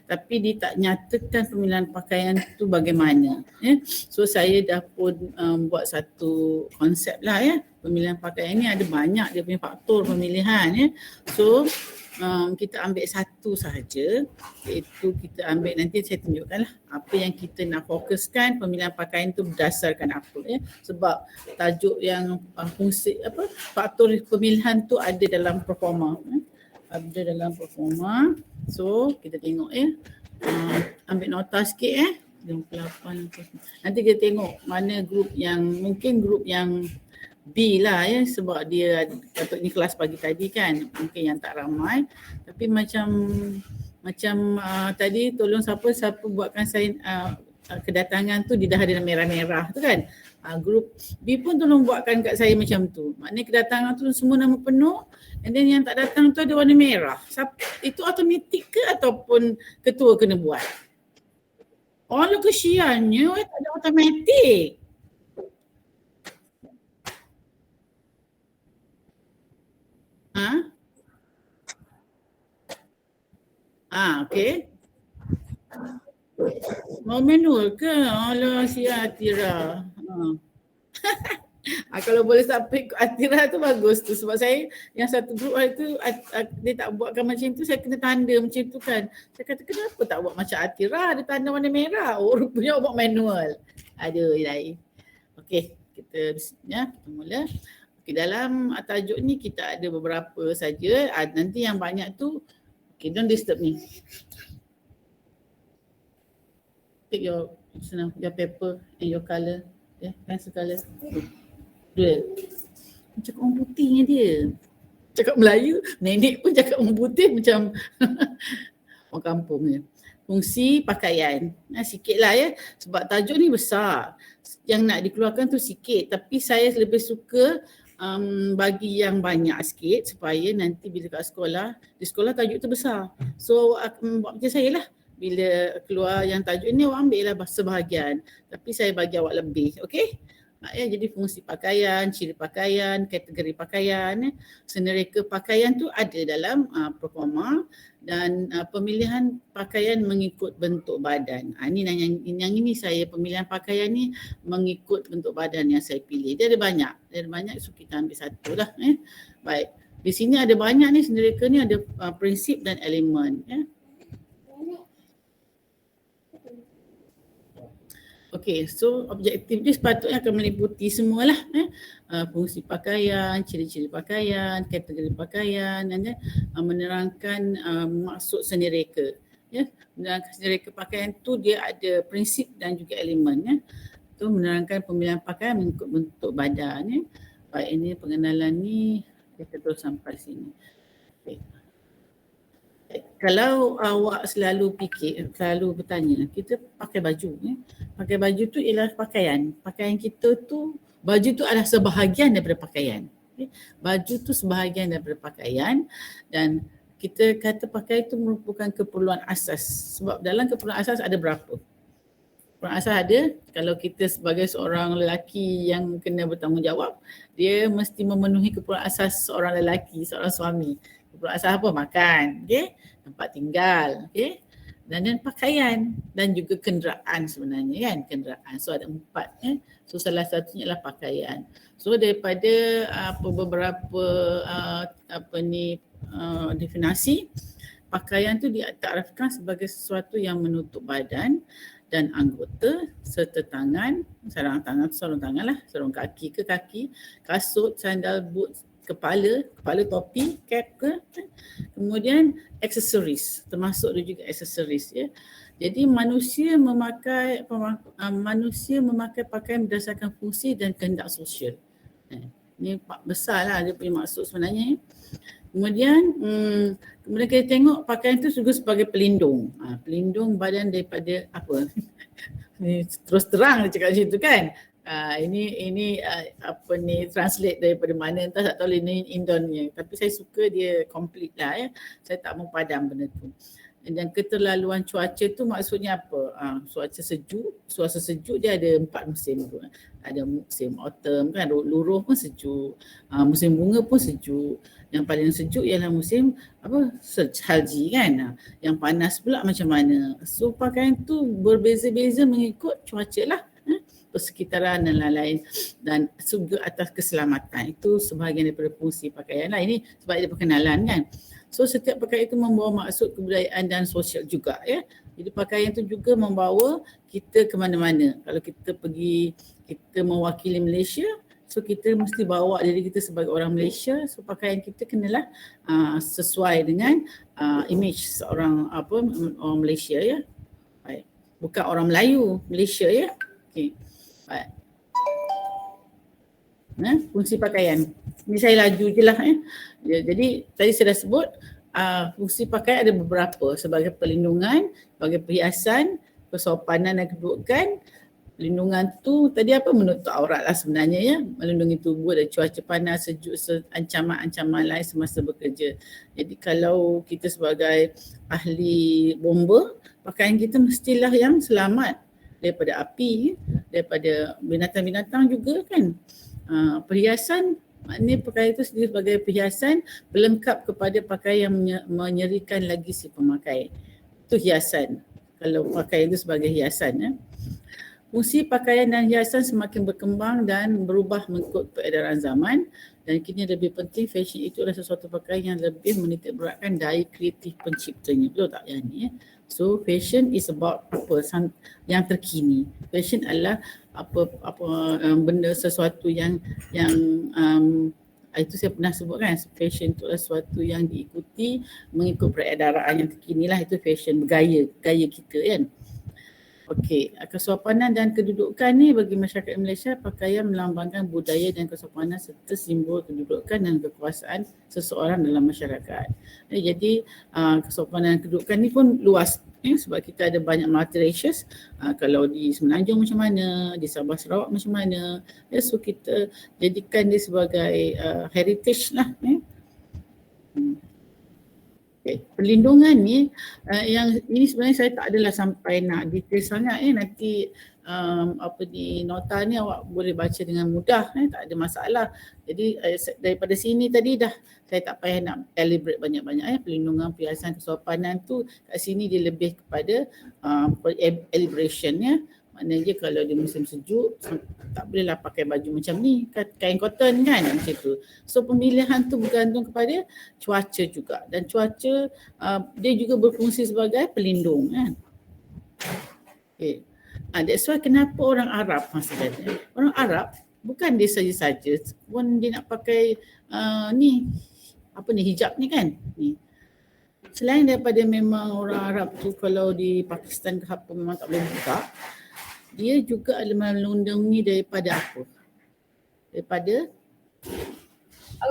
tapi dia tak nyatakan pemilihan pakaian tu bagaimana. So saya dah pun buat satu konsep lah pemilihan pakaian ni ada banyak dia punya faktor pemilihan So kita ambil satu sahaja, iaitu kita ambil nanti saya tunjukkan lah apa yang kita nak fokuskan pemilihan pakaian tu berdasarkan apa sebab tajuk yang fungsi faktor pemilihan tu ada dalam performa ada dalam performa. So kita tengok ambil nota sikit 28. Nanti kita tengok mana grup yang mungkin grup yang B lah sebab dia patutnya kelas pagi tadi kan, mungkin yang tak ramai, tapi macam tadi tolong siapa buatkan saya kedatangan tu dia dah ada merah-merah tu kan. Grup B pun tolong buatkan kat saya macam tu. Maknanya kedatangan tu semua nama penuh, and then yang tak datang tu ada warna merah. Itu automatik ke ataupun ketua kena buat? Oh, kesiannya tak ada automatik. Okey. Mau manual ke? Alah, si Atira. Kalau boleh sampai ikut Atira tu bagus tu, sebab saya yang satu grup hari tu dia tak buatkan macam tu, saya kena tanda macam tu kan. Saya kata kenapa tak buat macam Atira, ada tanda warna merah. Oh, rupanya buat manual. Aduh, ilahi. Okey, kita mula. Okay, dalam tajuk ni kita ada beberapa saja. Nanti yang banyak tu, okay, don't disturb me. Take your paper and your colour. Pencil colour. Dua. Cakap orang putihnya dia. Cakap Melayu, nenek pun cakap orang putih macam orang kampung je. Fungsi pakaian. Sikit lah sebab tajuk ni besar. Yang nak dikeluarkan tu sikit, tapi saya lebih suka bagi yang banyak sikit supaya nanti bila kat sekolah, di sekolah tajuk tu besar. So buat macam saya lah. Bila keluar yang tajuk ni awak ambil lah sebahagian, tapi saya bagi awak lebih, okey? Jadi fungsi pakaian, ciri pakaian, kategori pakaian, senereka pakaian tu ada dalam performa, dan pemilihan pakaian mengikut bentuk badan. Yang ini saya pemilihan pakaian ni mengikut bentuk badan yang saya pilih. Dia ada banyak, so kita ambil satu lah. Baik, di sini ada banyak ni senereka ni, ada prinsip dan elemen. Okey, so objektif dia sepatutnya akan meliputi semualah fungsi pakaian, ciri-ciri pakaian, kategori pakaian, dan menerangkan maksud senereka. Menerangkan senereka pakaian tu dia ada prinsip dan juga elemen. Tu menerangkan pemilihan pakaian mengikut bentuk badan. Baik, ini pengenalan ni kita terus sampai sini. Okay. Kalau awak selalu bertanya, kita pakai baju. Pakai baju tu ialah pakaian. Pakaian kita tu, baju tu adalah sebahagian daripada pakaian. Baju tu sebahagian daripada pakaian, dan kita kata pakaian itu merupakan keperluan asas. Sebab dalam keperluan asas ada berapa? Keperluan asas ada, kalau kita sebagai seorang lelaki yang kena bertanggungjawab, dia mesti memenuhi keperluan asas seorang lelaki, seorang suami. Keperluan asas apa? Makan, tempat tinggal, dan pakaian, dan juga kenderaan sebenarnya kan, kenderaan. So ada 4. So salah satunya adalah pakaian. So daripada beberapa definisi, pakaian tu ditaktifkan sebagai sesuatu yang menutup badan dan anggota serta tangan, sarung tangan lah, sarung kaki ke kaki, kasut, sandal, boot, kepala topi, cap ke, kemudian aksesoris, termasuk dia juga aksesoris Jadi manusia memakai pakaian berdasarkan fungsi dan kehendak sosial. Ini besarlah dia punya maksud sebenarnya. Kemudian kita tengok pakaian itu juga sebagai pelindung. Pelindung badan daripada apa? Terus terang dia cakap macam tu kan. Ini translate daripada mana, entah tak tahu ini Indonnya, tapi saya suka dia complete lah Saya tak mau padam benda tu. Dan keterlaluan cuaca tu maksudnya apa? Cuaca sejuk dia ada 4 musim tu. Ada musim autumn kan, luruh pun sejuk. Musim bunga pun sejuk. Yang paling sejuk ialah musim salji kan. Yang panas pula macam mana. So pakaian tu berbeza-beza mengikut cuaca lah. Persekitaran dan lain-lain, dan juga atas keselamatan. Itu sebahagian daripada fungsi pakaian lah. Ini sebab dia perkenalan kan. So setiap pakaian itu membawa maksud kebudayaan dan sosial juga ya. Jadi pakaian itu juga membawa kita ke mana-mana. Kalau kita pergi, kita mewakili Malaysia, so kita mesti bawa diri kita sebagai orang Malaysia. So pakaian kita kenalah sesuai dengan image seorang orang Malaysia ya. Baik. Bukan orang Melayu, Malaysia ya. Okey. Baik. Fungsi pakaian. Ini saya laju je lah jadi tadi saya dah sebut fungsi pakaian ada beberapa, sebagai perlindungan, sebagai perhiasan, kesopanan dan kedudukan. Perlindungan tu tadi menutup aurat lah sebenarnya ya, melindungi tubuh dari cuaca panas, sejuk, ancaman-ancaman lain semasa bekerja. Jadi kalau kita sebagai ahli bomba, pakaian kita mestilah yang selamat daripada api, daripada binatang-binatang juga kan. Perhiasan, maknanya pakaian itu sendiri sebagai perhiasan pelengkap kepada pakaian yang menyerikan lagi si pemakai. Itu hiasan. Kalau pakaian itu sebagai hiasan Fungsi pakaian dan hiasan semakin berkembang dan berubah mengikut peredaran zaman, dan kini lebih penting fashion itu adalah sesuatu pakaian yang lebih menitik beratkan daya kreatif penciptanya. Betul tak yang ni So fashion is about yang terkini. Fashion adalah benda sesuatu yang itu saya pernah sebut kan, fashion itu adalah sesuatu yang diikuti mengikut peredaran yang terkini lah. Itu fashion, gaya kita kan. Okey, kesopanan dan kedudukan ni bagi masyarakat Malaysia, pakaian melambangkan budaya dan kesopanan serta simbol kedudukan dan kekuasaan seseorang dalam masyarakat. Jadi kesopanan dan kedudukan ni pun luas sebab kita ada banyak multiracial. Kalau di Semenanjung macam mana, di Sabah Sarawak macam mana. So kita jadikan dia sebagai heritage lah. Okay. Perlindungan ni yang ini sebenarnya saya tak adalah sampai nak detail sangat nanti di nota ni awak boleh baca dengan mudah tak ada masalah. Jadi daripada sini tadi dah saya tak payah nak elaborate banyak-banyak perlindungan, perhiasan, kesopanan tu kat sini dia lebih kepada elaboration Maknanya kalau di musim sejuk tak bolehlah pakai baju macam ni, kain cotton kan macam tu. So pemilihan tu bergantung kepada cuaca juga, dan cuaca dia juga berfungsi sebagai pelindung kan. Okay. That's why kenapa orang Arab maksudnya. Orang Arab bukan dia saja-saja pun dia nak pakai hijab ni kan. Ni. Selain daripada memang orang Arab tu kalau di Pakistan ke apa memang tak boleh buka, dia juga melindungi daripada apa? Daripada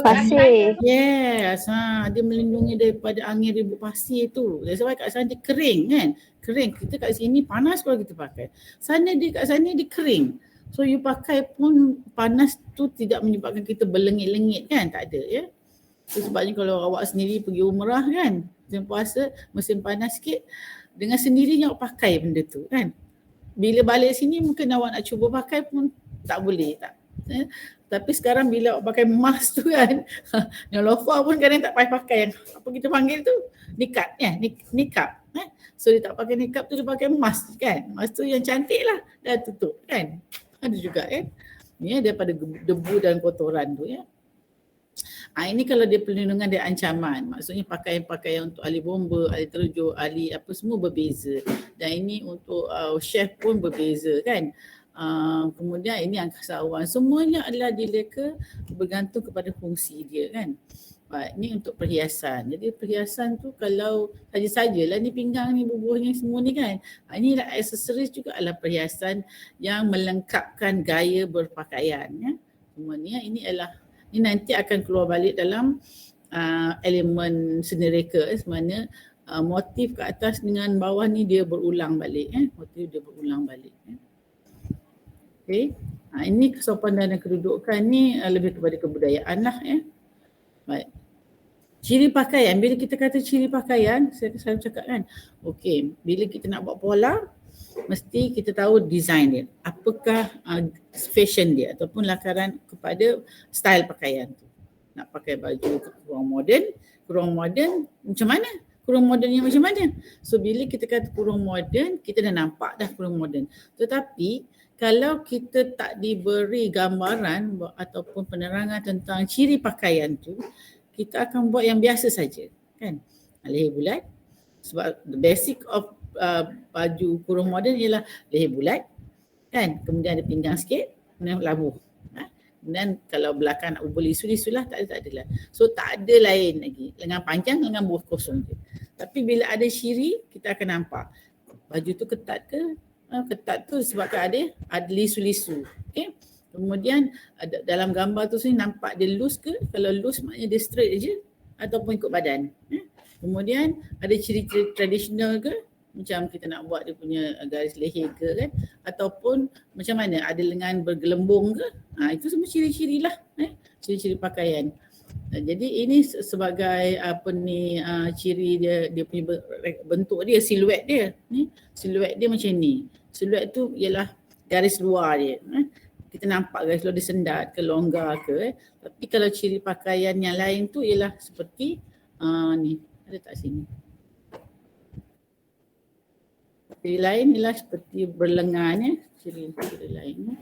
pasir. Yes, dia melindungi daripada angin ribut pasir tu. That's why kat sana dia kering kan. Kering. Kita kat sini panas kalau kita pakai. Kat sana dia kering. So you pakai pun panas tu tidak menyebabkan kita berlengit-lengit kan. Tak ada ya. So, sebabnya kalau awak sendiri pergi umrah kan, musim puasa, musim panas sikit, dengan sendirinya awak pakai benda tu kan. Bila balik sini mungkin awak nak cuba pakai pun tak boleh tak. Tapi sekarang bila awak pakai mask tu kan, Nelofa pun kadang tak payah pakai yang apa kita panggil tu, nikab nikab. So dia tak pakai nikab tu, dia pakai mask kan. Mask tu yang cantik lah, dah tutup kan. Ada juga ni daripada debu dan kotoran tu ini kalau dia perlindungan dari ancaman, maksudnya pakaian-pakaian untuk ahli bomba, ahli terjun, ahli apa semua berbeza. Dan ini untuk chef pun berbeza kan. Kemudian ini angkasawan, semuanya adalah dileka bergantung kepada fungsi dia kan. Ini untuk perhiasan. Jadi perhiasan tu kalau saja-sajalah ni pinggang ni, bubuhnya semua ni kan. Ini aksesoris juga adalah perhiasan yang melengkapkan gaya berpakaian Semua ni ini adalah nanti akan keluar balik dalam elemen seni reka semana motif ke atas dengan bawah ni dia berulang balik motif dia berulang balik Okey. Ini kesopanan dan kedudukan ni lebih kepada kebudayaan lah Baik. Ciri pakaian, bila kita kata ciri pakaian, saya selalu cakap kan, okey, bila kita nak buat pola, mesti kita tahu design dia. Apakah fashion dia ataupun lakaran kepada style pakaian tu. Nak pakai baju kurang moden macam mana? Kurang modennya macam mana? So bila kita kata kurang moden, kita dah nampak dah kurang moden. Tetapi kalau kita tak diberi gambaran ataupun penerangan tentang ciri pakaian tu, kita akan buat yang biasa saja, kan? Leher bulat, sebab the basic of baju kurung moden ialah leher bulat, kan? Kemudian ada pinggang sikit, kemudian labuh. Kemudian kalau belakang nak ubul lisu-lisu lah, tak adalah. So tak ada lain lagi. Lengan panjang, lengan buah kosong je. Tapi bila ada ciri, kita akan nampak baju tu ketat ke? Ketat tu sebabkan ada lisu-lisu. Okay? Kemudian dalam gambar tu sini nampak dia loose ke? Kalau loose maknanya dia straight je ataupun ikut badan. Kemudian ada ciri-ciri tradisional ke? Macam kita nak buat dia punya garis leher ke kan? Ataupun macam mana? Ada lengan bergelembung ke? Itu semua ciri-ciri lah. Ciri-ciri pakaian. Jadi ini sebagai ciri dia punya bentuk dia, siluet dia. Siluet dia macam ni. Siluet tu ialah garis luar dia. Kita nampak garis luar dia sendat ke longgar ke. Tapi kalau ciri pakaian yang lain tu ialah seperti ni. Ada tak sini? Ciri lain ialah seperti berlengan ya. Ciri lain.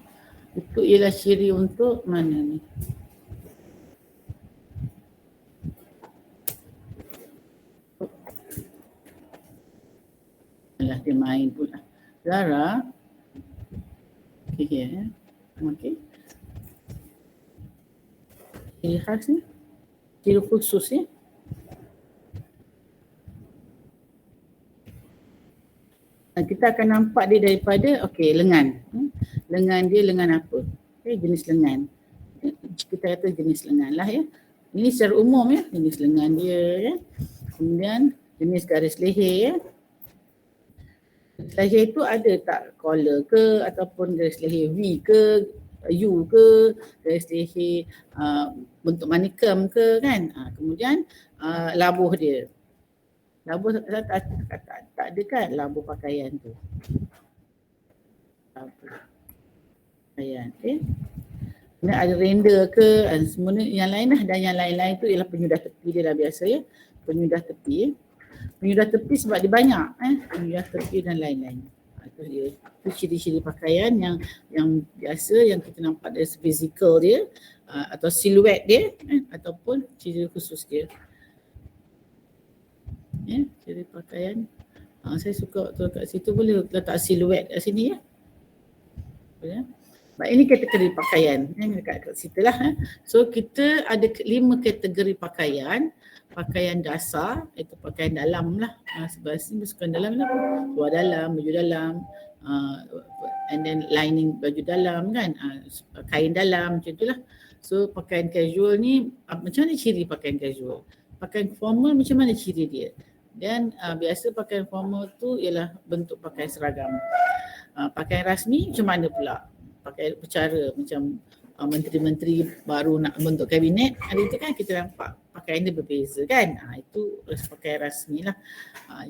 Itu ialah ciri untuk mana ni? Alah dia main pula. Zara. Okay ya. Okay. Ciri khas ni. Ciri khusus ya. Kita akan nampak dia daripada lengan. Lengan dia lengan apa? Jenis lengan. Kita kata jenis lengan lah ya. Ini secara umum ya, jenis lengan dia ya. Kemudian jenis garis leher ya. Leher itu ada tak collar ke ataupun garis leher V ke, U ke, garis leher bentuk manikam ke kan. Kemudian labuh dia. Labuh tak ada kan labuh pakaian tu. Pakaian Kemudian ada render ke, semua yang lain lah, dan yang lain-lain tu ialah penyudah tepi dia dah biasa ya. Penyudah tepi ya. Penyudah tepi sebab dia banyak penyudah tepi dan lain-lain. Itu dia. Itu ciri-ciri pakaian yang biasa yang kita nampak dari physical dia atau siluet dia ataupun ciri khusus dia. Ya, ciri pakaian. Saya suka tu kat situ, boleh letak siluet kat sini ya. Boleh. Baik, ini kategori pakaian dekat situ lah. So kita ada 5 kategori pakaian. Pakaian dasar, itu pakaian dalam lah. Sebelah sini masukkan dalam lah. Luar dalam, baju dalam, and then lining baju dalam kan. Kain dalam macam itulah. So pakaian casual ni, macam mana ciri pakaian casual? Pakaian formal macam mana ciri dia? Dan biasa pakaian formal tu ialah bentuk pakaian seragam. Pakaian rasmi macam mana pula? Pakaian upacara macam menteri-menteri baru nak bentuk kabinet, hari tu kan kita nampak pakaian dia berbeza kan. Itu pakaian rasmi lah.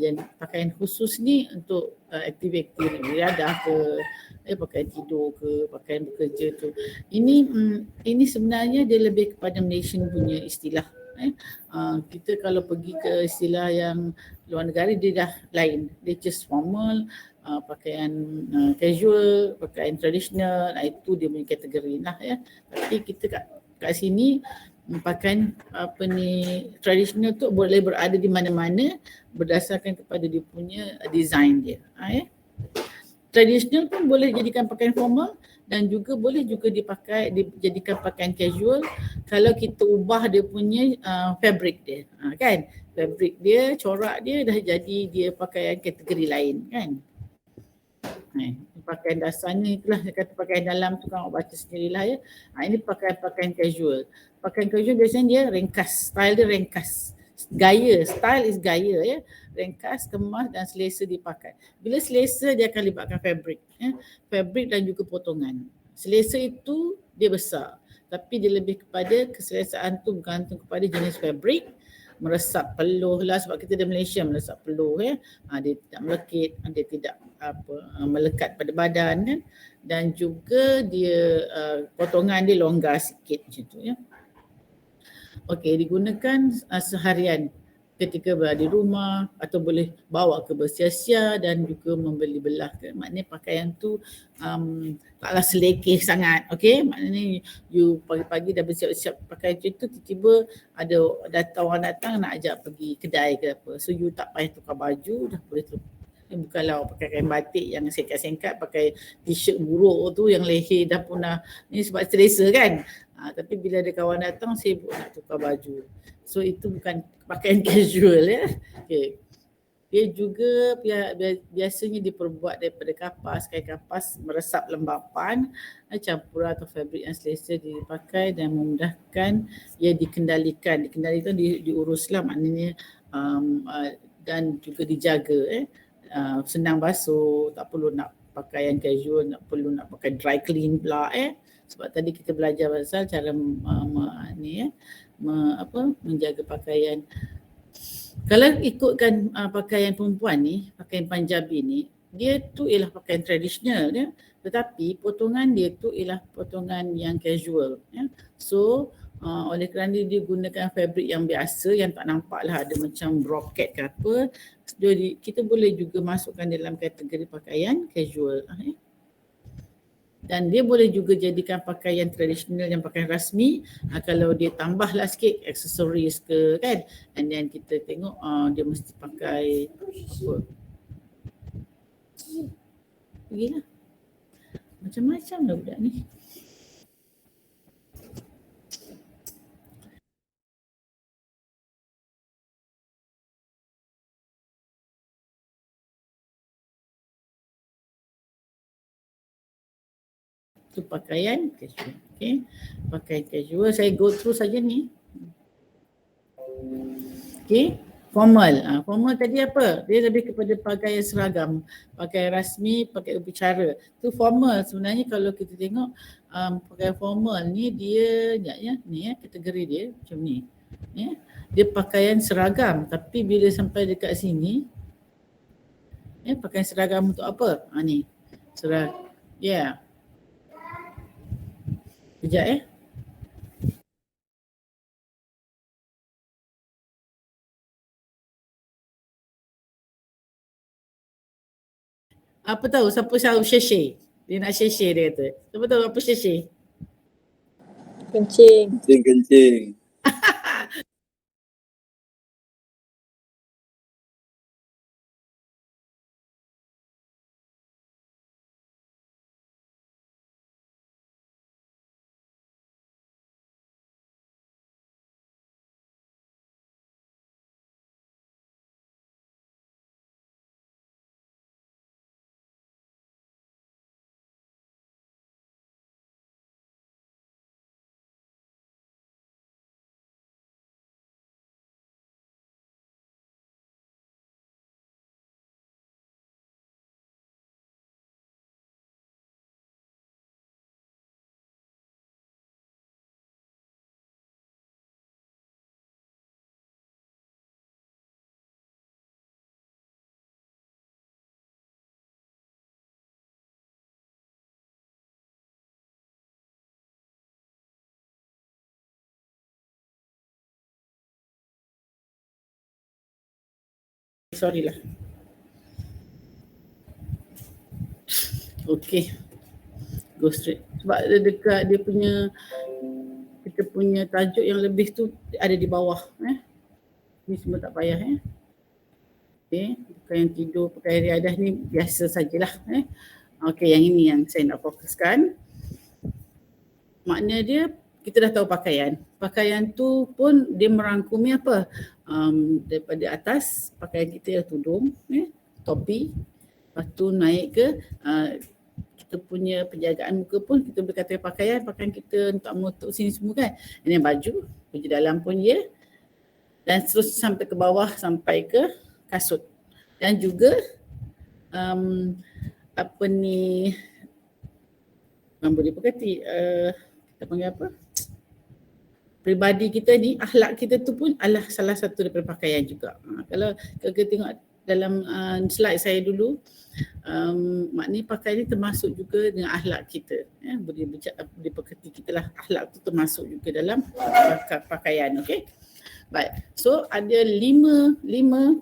Yang pakaian khusus ni untuk aktiviti beriadah ke, pakaian tidur ke, pakaian bekerja tu. Ini sebenarnya dia lebih kepada Malaysian punya istilah. Kita kalau pergi ke istilah yang luar negara dia dah lain. Dia just formal, pakaian casual, pakaian tradisional, itu dia punya kategori lah ya. Tapi kita kat sini pakaian tradisional tu boleh berada di mana-mana berdasarkan kepada dia punya design dia. Ya. Tradisional pun boleh jadikan pakaian formal dan juga boleh juga dijadikan pakaian casual kalau kita ubah dia punya fabric dia. Kan? Fabric dia, corak dia dah jadi dia pakaian kategori lain kan. Pakaian dasarnya itulah saya kata pakaian dalam tu kan awak baca sendirilah ya. Ini pakaian casual. Pakaian casual biasanya dia ringkas, style dia ringkas. Gaya, style is gaya ya. Ringkas, kemas dan selesa dipakai. Bila selesa dia akan libatkan fabric ya. Fabric dan juga potongan. Selesa itu dia besar. Tapi dia lebih kepada keselesaan tu bergantung kepada jenis fabric meresap peluh lah, sebab kita di Malaysia meresap peluh dia tidak melekit, dia tidak melekat pada badan kan, dan juga dia potongan dia longgar sikit macam tu ya. Okey, digunakan seharian ketika berada di rumah atau boleh bawa ke bersia-sia dan juga membeli belah ke. Maknanya pakaian tu taklah selekeh sangat. Okey, maknanya you pagi-pagi dah bersiap-siap pakai macam tu, tiba-tiba ada orang datang nak ajak pergi kedai ke apa. So you tak payah tukar baju, dah boleh tu. Bukanlah pakai kain batik yang singkat-singkat, pakai t-shirt buruk tu yang leher dah punah. Ni sebab selesa kan. Tapi bila ada kawan datang, sibuk nak tukar baju. So itu bukan pakaian casual ya. Okay. Dia juga biasanya diperbuat daripada kapas. Kain kapas meresap lembapan, campuran atau fabrik yang selesa dipakai dan memudahkan ia dikendalikan. Dikendalikan, diuruslah maknanya dan juga dijaga. Senang basuh, tak perlu nak pakaian casual, tak perlu nak pakai dry clean pula sebab tadi kita belajar pasal cara menjaga pakaian. Kalau ikutkan pakaian perempuan ni, pakaian Punjabi ni, dia tu ialah pakaian tradisional ya, tetapi potongan dia tu ialah potongan yang casual ya. So oleh kerana dia gunakan fabrik yang biasa yang tak nampak lah ada macam brocade ke apa, jadi kita boleh juga masukkan dalam kategori pakaian casual ya. Dan dia boleh juga jadikan pakaian tradisional yang pakaian rasmi kalau dia tambahlah sikit aksesoris ke kan, and then kita tengok dia mesti pakai apa, pergilah macam-macam lah budak ni. Itu pakaian casual. Okay. Pakaian casual, saya go through saja ni. Okay. Formal. Formal tadi apa? Dia lebih kepada pakaian seragam. Pakaian rasmi, pakaian berbicara. Itu formal. Sebenarnya kalau kita tengok pakaian formal ni dia ni kategori dia macam ni. Ya. Dia pakaian seragam, tapi bila sampai dekat sini pakaian seragam untuk apa? Ni. Seragam. Ya. Sekejap Apa tahu siapa share? Dia nak share dia kata. Siapa tahu apa share? Kencing. Kencing. Sorry lah. Okay. Go straight. Sebab dia dekat dia punya, kita punya tajuk yang lebih tu ada di bawah. Ni semua tak payah Okay. Pakaian tidur, pakaian riadah ni biasa sajalah. Okay, yang ini yang saya nak fokuskan. Makna dia, kita dah tahu pakaian. Pakaian tu pun dia merangkumi apa? Daripada atas, pakaian kita ya tudung, topi. Lepas tu naik ke kita punya penjagaan muka pun kita boleh kata pakaian kita untuk menutup sini semua kan. Ini baju, baju dalam pun ya. Dan terus sampai ke bawah, sampai ke kasut. Dan juga apa ni, boleh berkati, kita panggil apa? peribadi kita ni, akhlak kita tu pun adalah salah satu daripada pakaian juga. Kalau kita tengok dalam slide saya dulu, maknanya pakaian ni termasuk juga dengan akhlak kita. Budi pekerti kita lah, akhlak tu termasuk juga dalam pakaian. Okay. Baik, so ada lima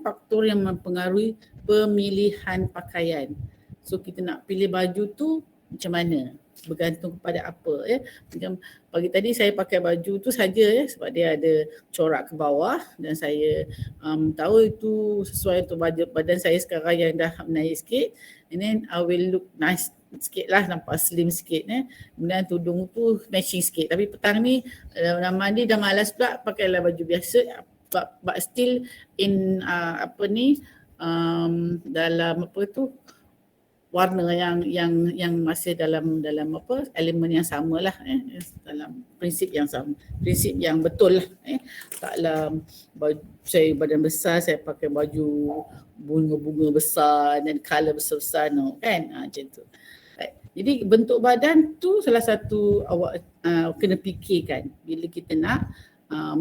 faktor yang mempengaruhi pemilihan pakaian. So kita nak pilih baju tu macam mana? Bergantung kepada apa ya. Macam pagi tadi saya pakai baju tu saja ya, sebab dia ada corak ke bawah dan saya tahu itu sesuai untuk badan saya sekarang yang dah naik sikit, and then I will look nice sikit lah, nampak slim sikit kemudian tudung tu matching sikit. Tapi petang ni dah mandi dah malas pula, pakailah baju biasa, but still in dalam apa tu, warna yang masih dalam apa, elemen yang samalah dalam prinsip yang sama, prinsip yang betul lah taklah saya badan besar saya pakai baju bunga-bunga besar dan color besar-besar, no kan, macam tu. Jadi bentuk badan tu salah satu awak kena fikirkan bila kita nak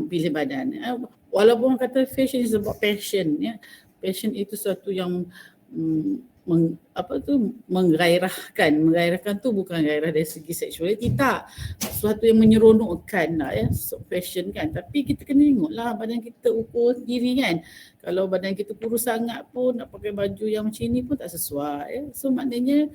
pilih badan. Walaupun orang kata fashion is about passion ya. Passion itu sesuatu yang menggairahkan tu bukan gairah dari segi seksualiti, tak, sesuatu yang menyeronokkan lah ya, fashion kan. Tapi kita kena tengoklah badan kita, ukur sendiri kan. Kalau badan kita kurus sangat pun nak pakai baju yang macam ni pun tak sesuai ya. So maknanya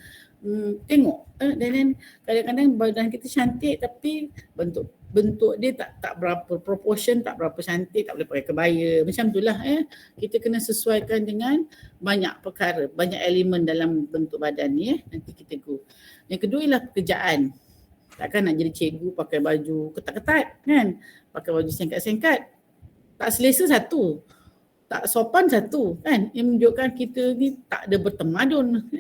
tengok dan kadang-kadang badan kita cantik tapi bentuk dia tak berapa proportion, tak berapa cantik, tak boleh pakai kebaya, macam itulah kita kena sesuaikan dengan banyak perkara, banyak elemen dalam bentuk badan ni nanti kita go. Yang kedua ialah pekerjaan. Takkan nak jadi cikgu pakai baju ketat-ketat kan, pakai baju singkat-singkat, tak selesa satu, tak sopan satu kan, yang menunjukkan kita ni tak ada bertamadun.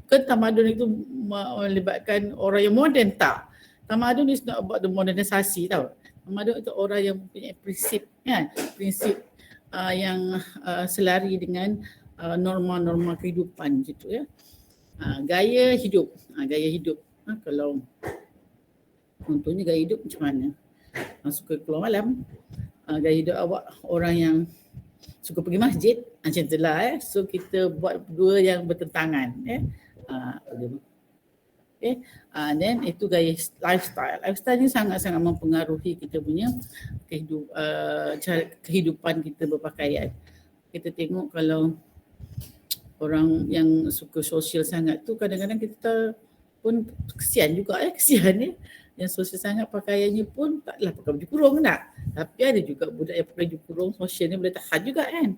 Ke tamadun itu melibatkan orang yang moden, tak. Tamadun is not about the modernisasi tau. Tamadun itu orang yang mempunyai prinsip kan, prinsip yang selari dengan norma-norma kehidupan gitu ya. Gaya hidup, kalau contohnya gaya hidup macam mana? Suka keluar malam, gaya hidup awak orang yang suka pergi masjid, macam itulah So kita buat dua yang bertentangan then itu gaya lifestyle. Lifestyle ni sangat-sangat mempengaruhi kita punya kehidupan kita berpakaian. Kita tengok kalau orang yang suka sosial sangat tu, kadang-kadang kita pun kesian juga kesian yang sosial sangat, pakaiannya pun taklah pakai baju kurung tak. Tapi ada juga budak yang pakai baju kurung, sosial ni boleh tahan juga kan.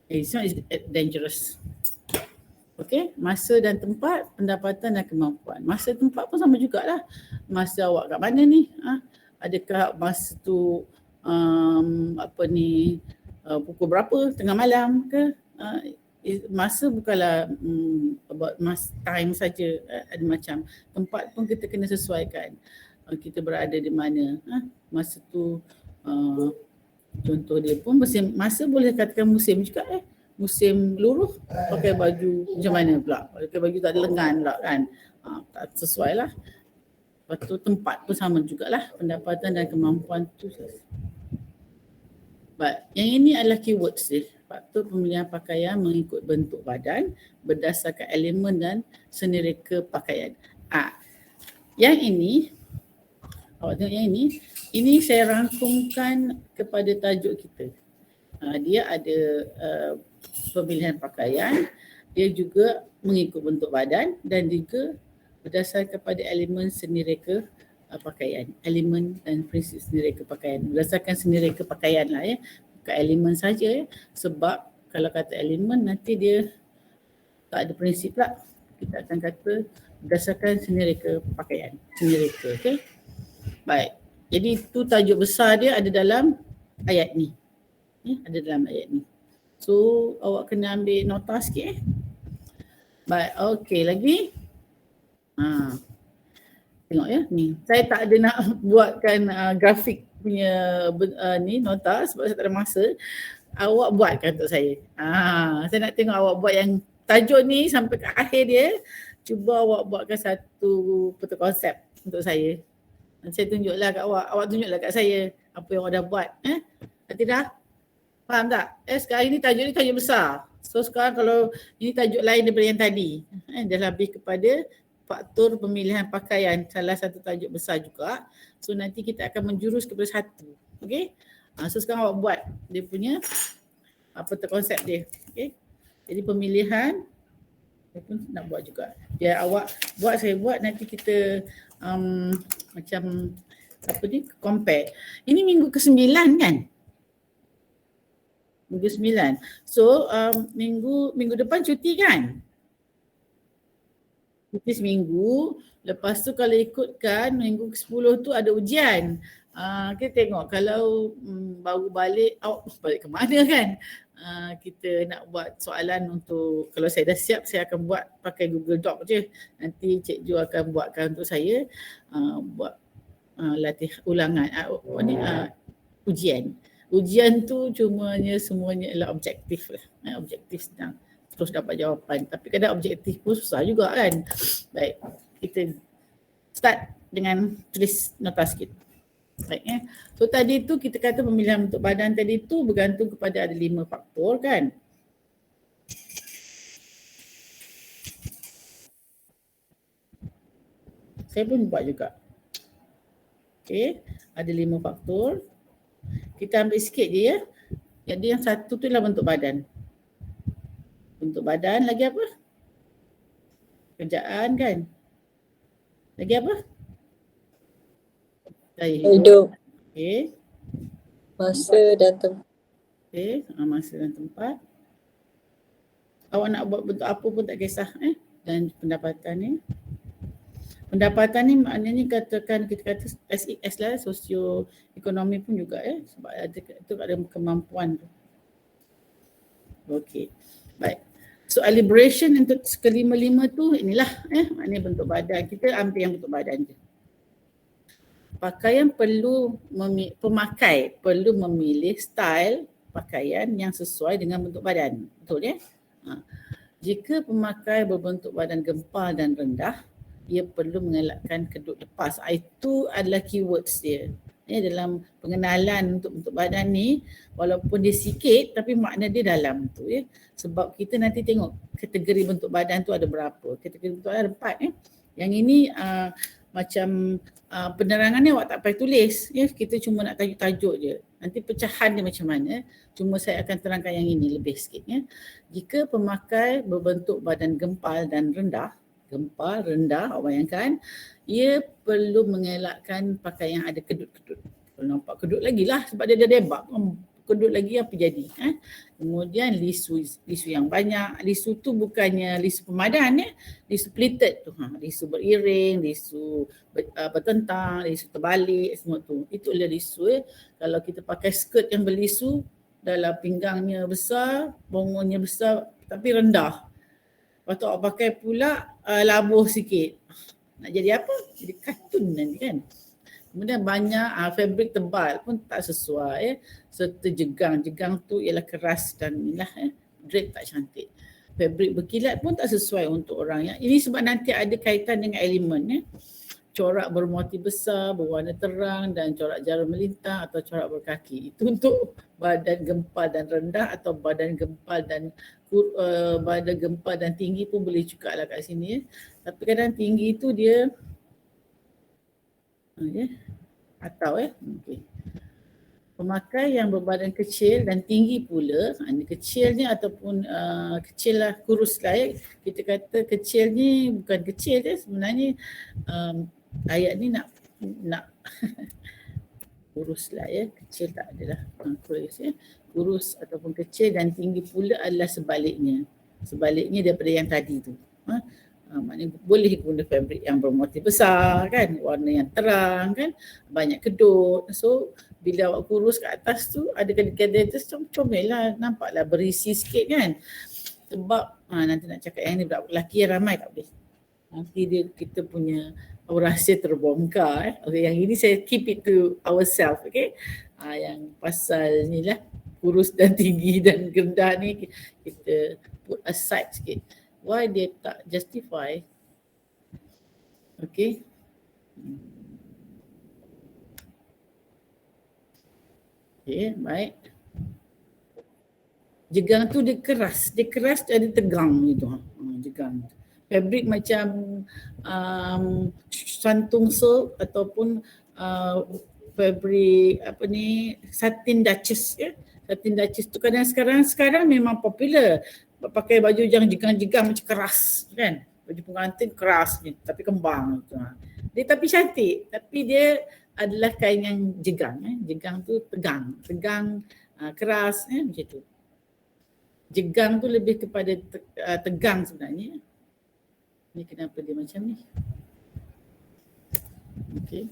It's not dangerous. Okay, masa dan tempat, pendapatan dan kemampuan. Masa tempat pun sama jugalah. Masa awak kat mana ni? Adakah masa tu pukul berapa? Tengah malam ke? Masa bukanlah about time saja, ada macam. Tempat pun kita kena sesuaikan. Kita berada di mana? Masa tu contoh dia pun masa boleh katakan musim juga musim luruh pakai baju macam mana pula? Pakai baju tak ada lengan pula kan? Tak sesuai lah. Lepas tu tempat pun sama jugalah, pendapatan dan kemampuan tu. But yang ini adalah keywords dia. Faktor pemilihan pakaian mengikut bentuk badan berdasarkan elemen dan seni reka pakaian. Yang ini, awak tengok yang ini saya rangkumkan kepada tajuk kita. Dia ada pemilihan pakaian, dia juga mengikut bentuk badan dan juga berdasarkan kepada elemen seni reka pakaian. Elemen dan prinsip seni reka pakaian. Berdasarkan seni reka pakaian lah bukan elemen saja sebab kalau kata elemen nanti dia tak ada prinsip lah. Kita akan kata berdasarkan seni reka pakaian. Seni reka, okey. Baik. Jadi itu tajuk besar dia ada dalam ayat ni. Ada dalam ayat ni. So awak kena ambil nota sikit Baik, okey lagi. Tengok ni. Saya tak ada nak buatkan grafik punya ni nota sebab saya tak ada masa. Awak buatkan untuk saya. Saya nak tengok awak buat yang tajuk ni sampai ke akhir dia. Cuba awak buatkan satu peta konsep untuk saya. Saya tunjuklah kat awak tunjuklah kat saya. apa yang awak dah buat. Nanti dah faham tak? Sekarang ini tajuk ni tajuk besar. So sekarang kalau ini tajuk lain daripada yang tadi. Dia lebih kepada faktor pemilihan pakaian, salah satu tajuk besar juga. So nanti kita akan menjurus kepada satu. Okay? So sekarang awak buat dia punya apa tu konsep dia. Okay? Jadi pemilihan saya pun nak buat juga. Biar awak buat, saya buat, nanti kita macam apa ni, compare. Ini minggu ke-9 kan? Minggu 9. So minggu depan cuti kan? Cuti seminggu. Lepas tu kalau ikutkan minggu ke-10 tu ada ujian. Kita tengok kalau baru balik, awak balik ke mana kan? Kita nak buat soalan untuk, kalau saya dah siap saya akan buat pakai Google Doc je. Nanti Cik Jo akan buatkan untuk saya buat latih ulangan ujian. Ujian tu semuanya ialah objektif lah. Objektif senang terus dapat jawapan. Tapi kadang objektif pun susah juga kan. Baik, kita start dengan tulis nota sikit. Baik, So tadi tu kita kata pemilihan bentuk badan tadi tu bergantung kepada ada 5 faktor kan. Saya pun buat juga. Okay, ada 5 faktor. Kita ambil sikit je ya. Jadi yang satu tu ialah bentuk badan. Bentuk badan, lagi apa? Kerjaan kan. Lagi apa? Gaya hidup. Okay. Masa dan tempat. Okay, masa dan tempat. Awak nak buat bentuk apa pun tak kisah. Dan pendapatan ni. Pendapatan ni maknanya katakan kita kata SES lah, sosioekonomi pun juga sebab itu ada kemampuan tu. Okey. Baik. So liberation untuk kelima-lima tu inilah maknanya bentuk badan. Kita ambil yang bentuk badan je. Pemakai perlu memilih style pakaian yang sesuai dengan bentuk badan. Betul ya? Jika pemakai berbentuk badan gempal dan rendah, ia perlu mengelakkan kedut lepas. Itu adalah keywords dia. Dalam pengenalan untuk bentuk badan ni, walaupun dia sikit tapi makna dia dalam tu ya. Sebab kita nanti tengok kategori bentuk badan tu ada berapa. Kategori bentuk badan ada 4 Yang ini macam penerangannya awak tak payah tulis ya. Kita cuma nak tajuk-tajuk je. Nanti pecahan dia macam mana. Cuma saya akan terangkan yang ini lebih sikit ya. Jika pemakai berbentuk badan gempal dan rendah, awak bayangkan, ia perlu mengelakkan pakaian yang ada kedut-kedut. Kalau nampak kedut lagi lah sebab dia dah debak. Kedut lagi apa jadi? Kemudian lisu yang banyak. Lisu tu bukannya lisu pemadan ya. Lisu pleated tu. Lisu beriring, lisu bertentang, lisu terbalik, semua tu. Itu adalah lisu ya. Kalau kita pakai skirt yang berlisu, dalam pinggangnya besar, bongonnya besar tapi rendah. Lepas tu awak pakai pula labuh sikit. Nak jadi apa? Jadi kartun nanti kan. Kemudian banyak fabric tebal pun tak sesuai ya. Serta jegang tu ialah keras dan inilah drape tak cantik. Fabric berkilat pun tak sesuai untuk orang yang ini sebab nanti ada kaitan dengan elemen ya. Corak bermotif besar, berwarna terang dan corak jarum melintang atau corak berkaki. Itu untuk badan gempal dan rendah atau badan gempal dan tinggi pun boleh juga lah kat sini ya. Tapi kadang tinggi tu dia atau okay. Pemakai yang berbadan kecil dan tinggi pula, ini kecil ni ataupun kecil lah, kurus lah ya. Kita kata kecil ni bukan kecil ya, sebenarnya ayat ni nak kurus lah ya, kecil tak adalah kurus ya. Kurus ataupun kecil dan tinggi pula adalah sebaliknya daripada yang tadi tu. Maknanya boleh guna fabric yang bermotif besar kan, warna yang terang kan, banyak kedut. So bila awak kurus kat atas tu ada kedai-kedai tu comel lah, nampaklah berisi sikit kan. Sebab nanti nak cakap yang ni budak lelaki yang ramai tak boleh. Nanti kita punya rahsia terbongkar. Okay, yang ini saya keep it to ourselves, okay. Yang pasal ni lah kurus dan tinggi dan rendah ni kita put aside sikit. Why dia tak justify? Okay. Okay, baik. Jegang tu dia keras jadi tegang gitu. Jegang. Fabric macam santung silk ataupun fabric apa ni, satin duchess ya. Satin duchess tu kadang sekarang memang popular pakai baju yang jegang-jegang macam keras kan. Baju pengantin keras ni tapi kembang tu. Dia tapi cantik, tapi dia adalah kain yang jegang Jegang tu tegang keras macam tu. Jegang tu lebih kepada tegang sebenarnya. Ni kenapa dia macam ni? Okey.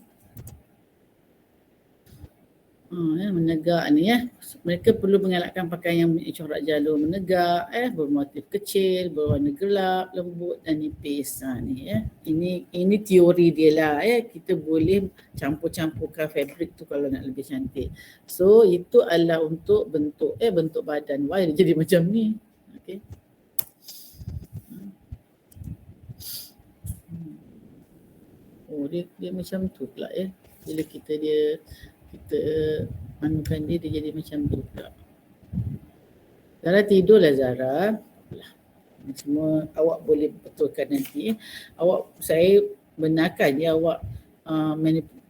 Menegak ni ya. Mereka perlu mengelakkan pakaian yang corak jalur menegak, bermotif kecil, berwarna gelap, lembut dan nipis. Ni ya. Ini teori dia lah ya. Kita boleh campur-campurkan fabric tu kalau nak lebih cantik. So itu adalah untuk bentuk badan. Why dia jadi macam ni? Okey. Oh dia macam tu pula ya. Bila kita manukan dia jadi macam tu pula. Zara tidurlah Zara. Semua awak boleh betulkan nanti. Saya benarkan ya awak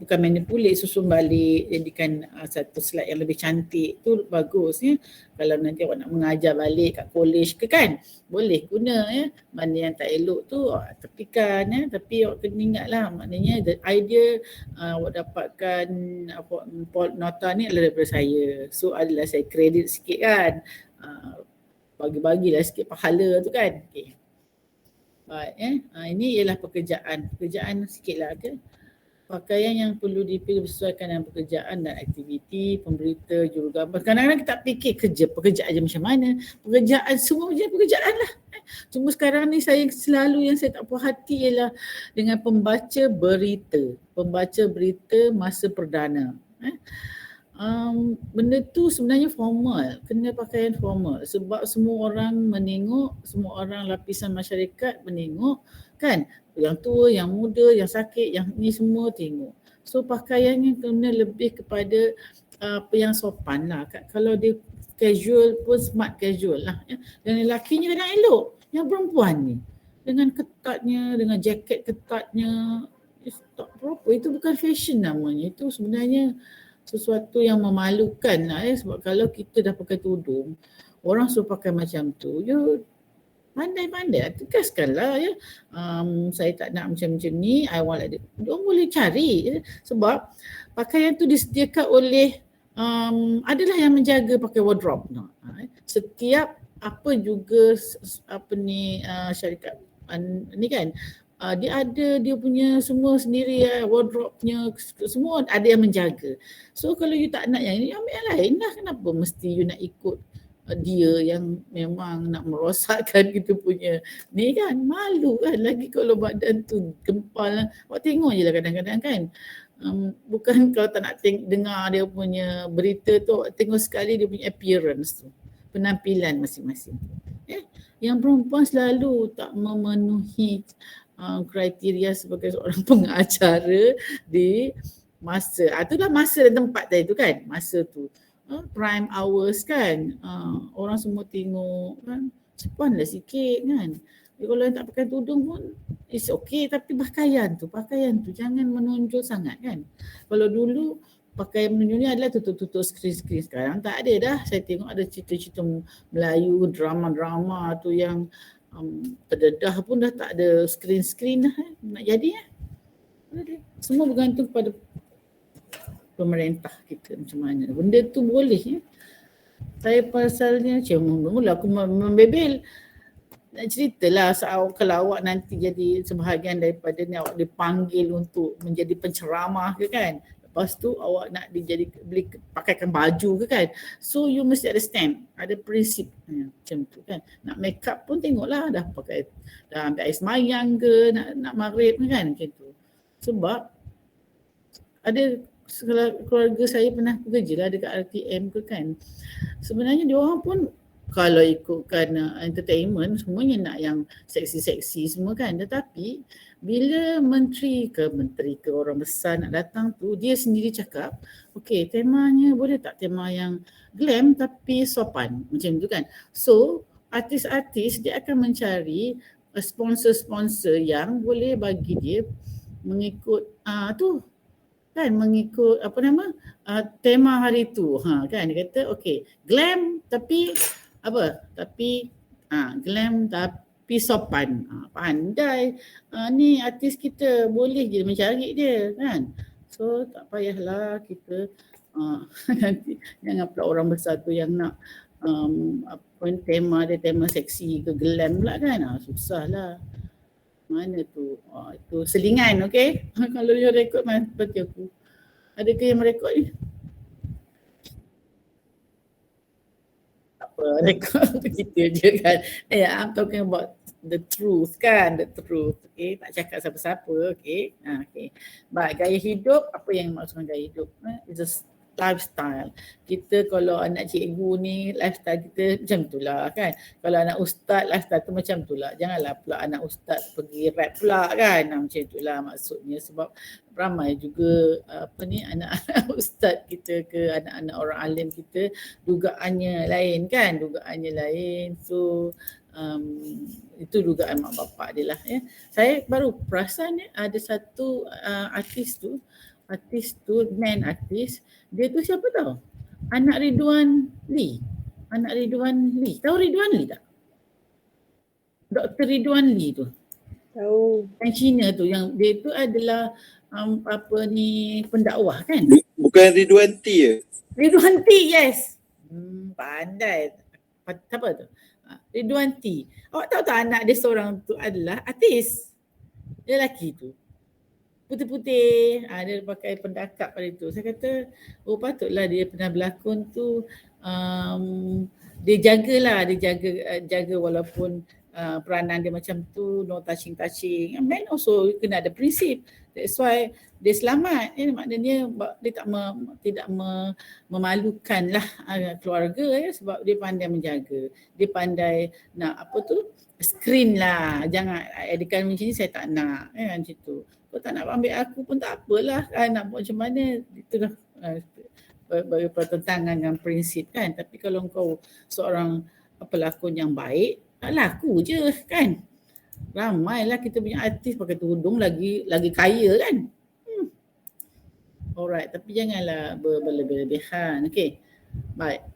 bukan manipulate, susun balik, jadikan satu slide yang lebih cantik tu bagus ya. Kalau nanti awak nak mengajar balik kat college ke kan, boleh guna ya. Mana yang tak elok tu tepikan ya. Tapi awak kena ingatlah, maknanya the idea awak dapatkan nota ni adalah daripada saya. So adalah saya kredit sikit kan. Bagi-bagilah sikit pahala tu kan. Okay. Baik ini ialah pekerjaan sikitlah ke. Pakaian yang perlu dipilih bersesuaikan dengan pekerjaan dan aktiviti, pemberita, jurugambar. Kadang-kadang kita fikir pekerjaan je macam mana. Semua macam pekerjaan lah. Cuma sekarang ni saya tak puas hati ialah dengan pembaca berita masa perdana. Benda tu sebenarnya formal, kena pakaian formal sebab semua orang menengok, semua orang lapisan masyarakat menengok kan, yang tua, yang muda, yang sakit, yang ni semua tengok. So pakaiannya kena lebih kepada yang sopan lah. Kalau dia casual pun smart casual lah ya. Dan lelakinya kadang elok, yang perempuan ni dengan ketatnya, dengan jaket ketatnya, tak proper. Itu bukan fashion namanya, itu sebenarnya sesuatu yang memalukan lah ya. Sebab kalau kita dah pakai tudung, orang suruh pakai macam tu, pandai-pandai tegaskanlah ya. Saya tak nak macam ni, I want like that. Diorang boleh cari ya. Sebab pakaian tu disediakan oleh adalah yang menjaga pakai wardrobe. Setiap apa juga syarikat ni kan, dia ada dia punya semua sendiri wardrobe-nya, semua ada yang menjaga. So kalau you tak nak yang ini, ambil yang lain lah. Kenapa mesti you nak ikut dia yang memang nak merosakkan kita punya ni kan, malu kan. Lagi kalau badan tu gempal, awak tengok je lah kadang-kadang kan. Bukan kalau tak nak dengar dia punya berita tu, awak tengok sekali dia punya appearance tu, penampilan masing-masing. Yang perempuan selalu tak memenuhi kriteria sebagai seorang pengacara di masa, itulah masa dan tempat tadi tu kan, masa tu prime hours kan, orang semua tengok kan, cepanlah sikit kan. Kalau yang tak pakai tudung pun it's okay, tapi pakaian tu jangan menonjol sangat kan. Kalau dulu pakaian menonjol ni adalah tutup-tutup skrin-skrin, sekarang tak ada dah. Saya tengok ada cerita-cerita Melayu, drama-drama tu yang terdedah pun dah tak ada skrin-skrin dah nak jadi Semua bergantung pada pemerintah kita macam mana. Benda tu boleh ya. Saya pasalnya mula aku membebel, nak ceritalah kalau awak nanti jadi sebahagian daripada ni, awak dipanggil untuk menjadi penceramah ke kan, lepas tu awak nak pakaikan baju ke kan, so you mesti ada stand, ada prinsip macam tu kan. Nak make up pun tengoklah dah ambil air semayang ke, nak maghrib ke kan, macam tu. Sebab ada keluarga saya pernah bekerja lah dekat RTM ke kan, sebenarnya diorang pun kalau ikutkan entertainment semuanya nak yang seksi-seksi semua kan, tetapi bila menteri ke orang besar nak datang tu, dia sendiri cakap okey, temanya boleh tak tema yang glam tapi sopan, macam tu kan. So artis-artis dia akan mencari sponsor-sponsor yang boleh bagi dia mengikut tu kan, mengikut apa nama tema hari tu kan. Dia kata okey, glam tapi apa, tapi glam tapi sopan. Pandai ni artis kita, boleh je mencari dia kan. So tak payahlah kita nanti jangan pula orang besar tu yang nak apa tema dia, tema seksi ke glam pula kan. Susahlah. Mana tu? Itu selingan, okey? Kalau you rekod mana seperti aku. Adakah yang merekod ni? Apa, rekod untuk kita je kan. I'm talking about the truth kan, the truth. Okay, tak cakap siapa-siapa, okay. Okay. Baik, gaya hidup, apa yang maksudkan gaya hidup? It's a lifestyle. Kita kalau anak cikgu ni, lifestyle kita macam tu lah kan. Kalau anak ustaz, lifestyle tu macam tu lah. Janganlah pula anak ustaz pergi rap pula kan. Macam tu lah maksudnya, sebab ramai juga anak-anak ustaz kita ke anak-anak orang alim kita dugaannya lain kan. Dugaannya lain. So itu dugaan mak bapak dia lah ya. Saya baru perasan ada satu artis tu, main artis, dia tu siapa tahu? Anak Ridwan Lee. Tahu Ridwan Lee tak? Dr. Ridwan Lee tu. Tahu. Yang Cina tu, yang dia tu adalah pendakwah kan? Bukan Ridwan T ya? Ridwan T, yes. Pandai. Apa tu? Ridwan T. Awak tahu tak anak dia seorang tu adalah artis. Dia lelaki tu. Putih-putih, dia pakai pendakap pada itu. Saya kata, patutlah dia pernah berlakon tu, dia jaga walaupun peranan dia macam tu, no touching. And then also kena ada prinsip. That's why dia selamat. Maknanya dia tidak memalukan lah keluarga sebab dia pandai menjaga. Dia pandai nak screen lah. Jangan edikan macam ni saya tak nak macam tu. Kau tak nak ambil aku pun tak apalah kan, nak buat macam mana, itulah bertentangan dengan prinsip kan. Tapi kalau kau seorang pelakon yang baik, laku je kan. Ramailah kita punya artis pakai tudung lagi kaya kan. Alright, tapi janganlah berlebihan. Okey. Baik.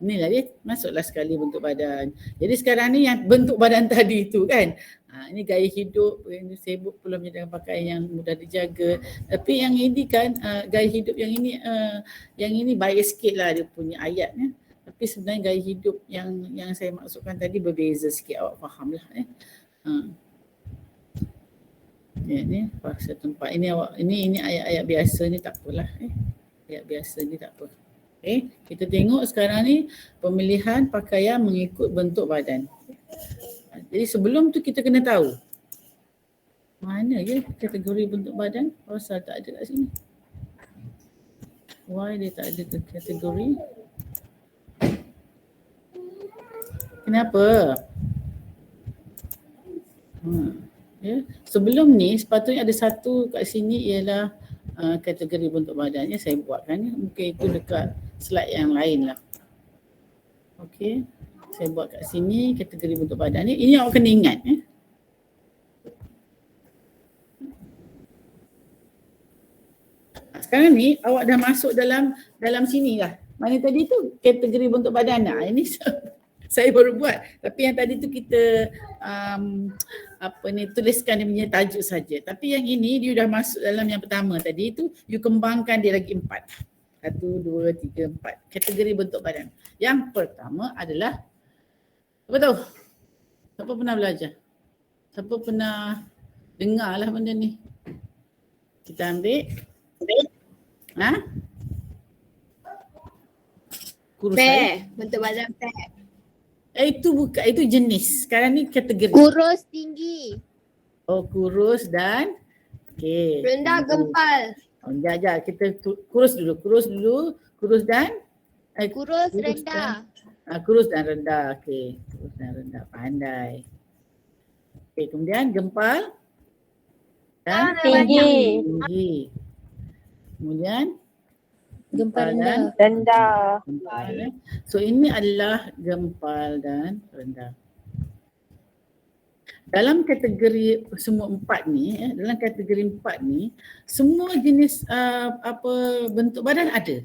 Inilah dia, masuklah sekali bentuk badan. Jadi sekarang ni yang bentuk badan tadi tu kan. Ini gaya hidup, sibuk pula dengan pakaian yang mudah dijaga. Tapi yang ini kan gaya hidup yang ini baik sikit lah dia punya ayatnya. Tapi sebenarnya gaya hidup yang saya maksudkan tadi berbeza sikit, awak faham lah. Ni paksa tempat. Ini ayat-ayat biasa ni tak apalah. Ayat biasa ni tak apa. Kita tengok sekarang ni pemilihan pakaian mengikut bentuk badan. Jadi sebelum tu kita kena tahu mana je kategori bentuk badan. Pasal tak ada kat sini. Why dia tak ada kategori? Kenapa? Sebelum ni sepatutnya ada satu kat sini ialah kategori bentuk badannya. Saya buatkan mungkin itu dekat slide yang lain lah. Okey, saya buat kat sini kategori bentuk badan ni. Ini awak kena ingat Sekarang ni awak dah masuk dalam sini lah. Mana tadi tu kategori bentuk badan. Ini saya baru buat. Tapi yang tadi tu kita tuliskan dia punya tajuk saja. Tapi yang ini dia dah masuk dalam yang pertama tadi tu, you kembangkan dia lagi 4. 1, 2, 3, 4. Kategori bentuk badan. Yang pertama adalah apa tahu? Siapa pernah belajar? Siapa pernah dengar lah benda ni? Kita ambil. Kurus bentuk badan pair. Itu bukan, itu jenis. Sekarang ni kategori. Kurus tinggi. Oh, kurus dan rendah gempal. Kita kurus dulu. Kurus dan Kurus rendah. Kurus dan rendah. Okey, kurus dan rendah. Pandai. Okey, kemudian gempal dan Tinggi. tinggi. Kemudian Gempal dan rendah. gempal. So ini adalah gempal dan rendah. Dalam kategori semua empat ni, dalam kategori empat ni, semua jenis bentuk badan ada.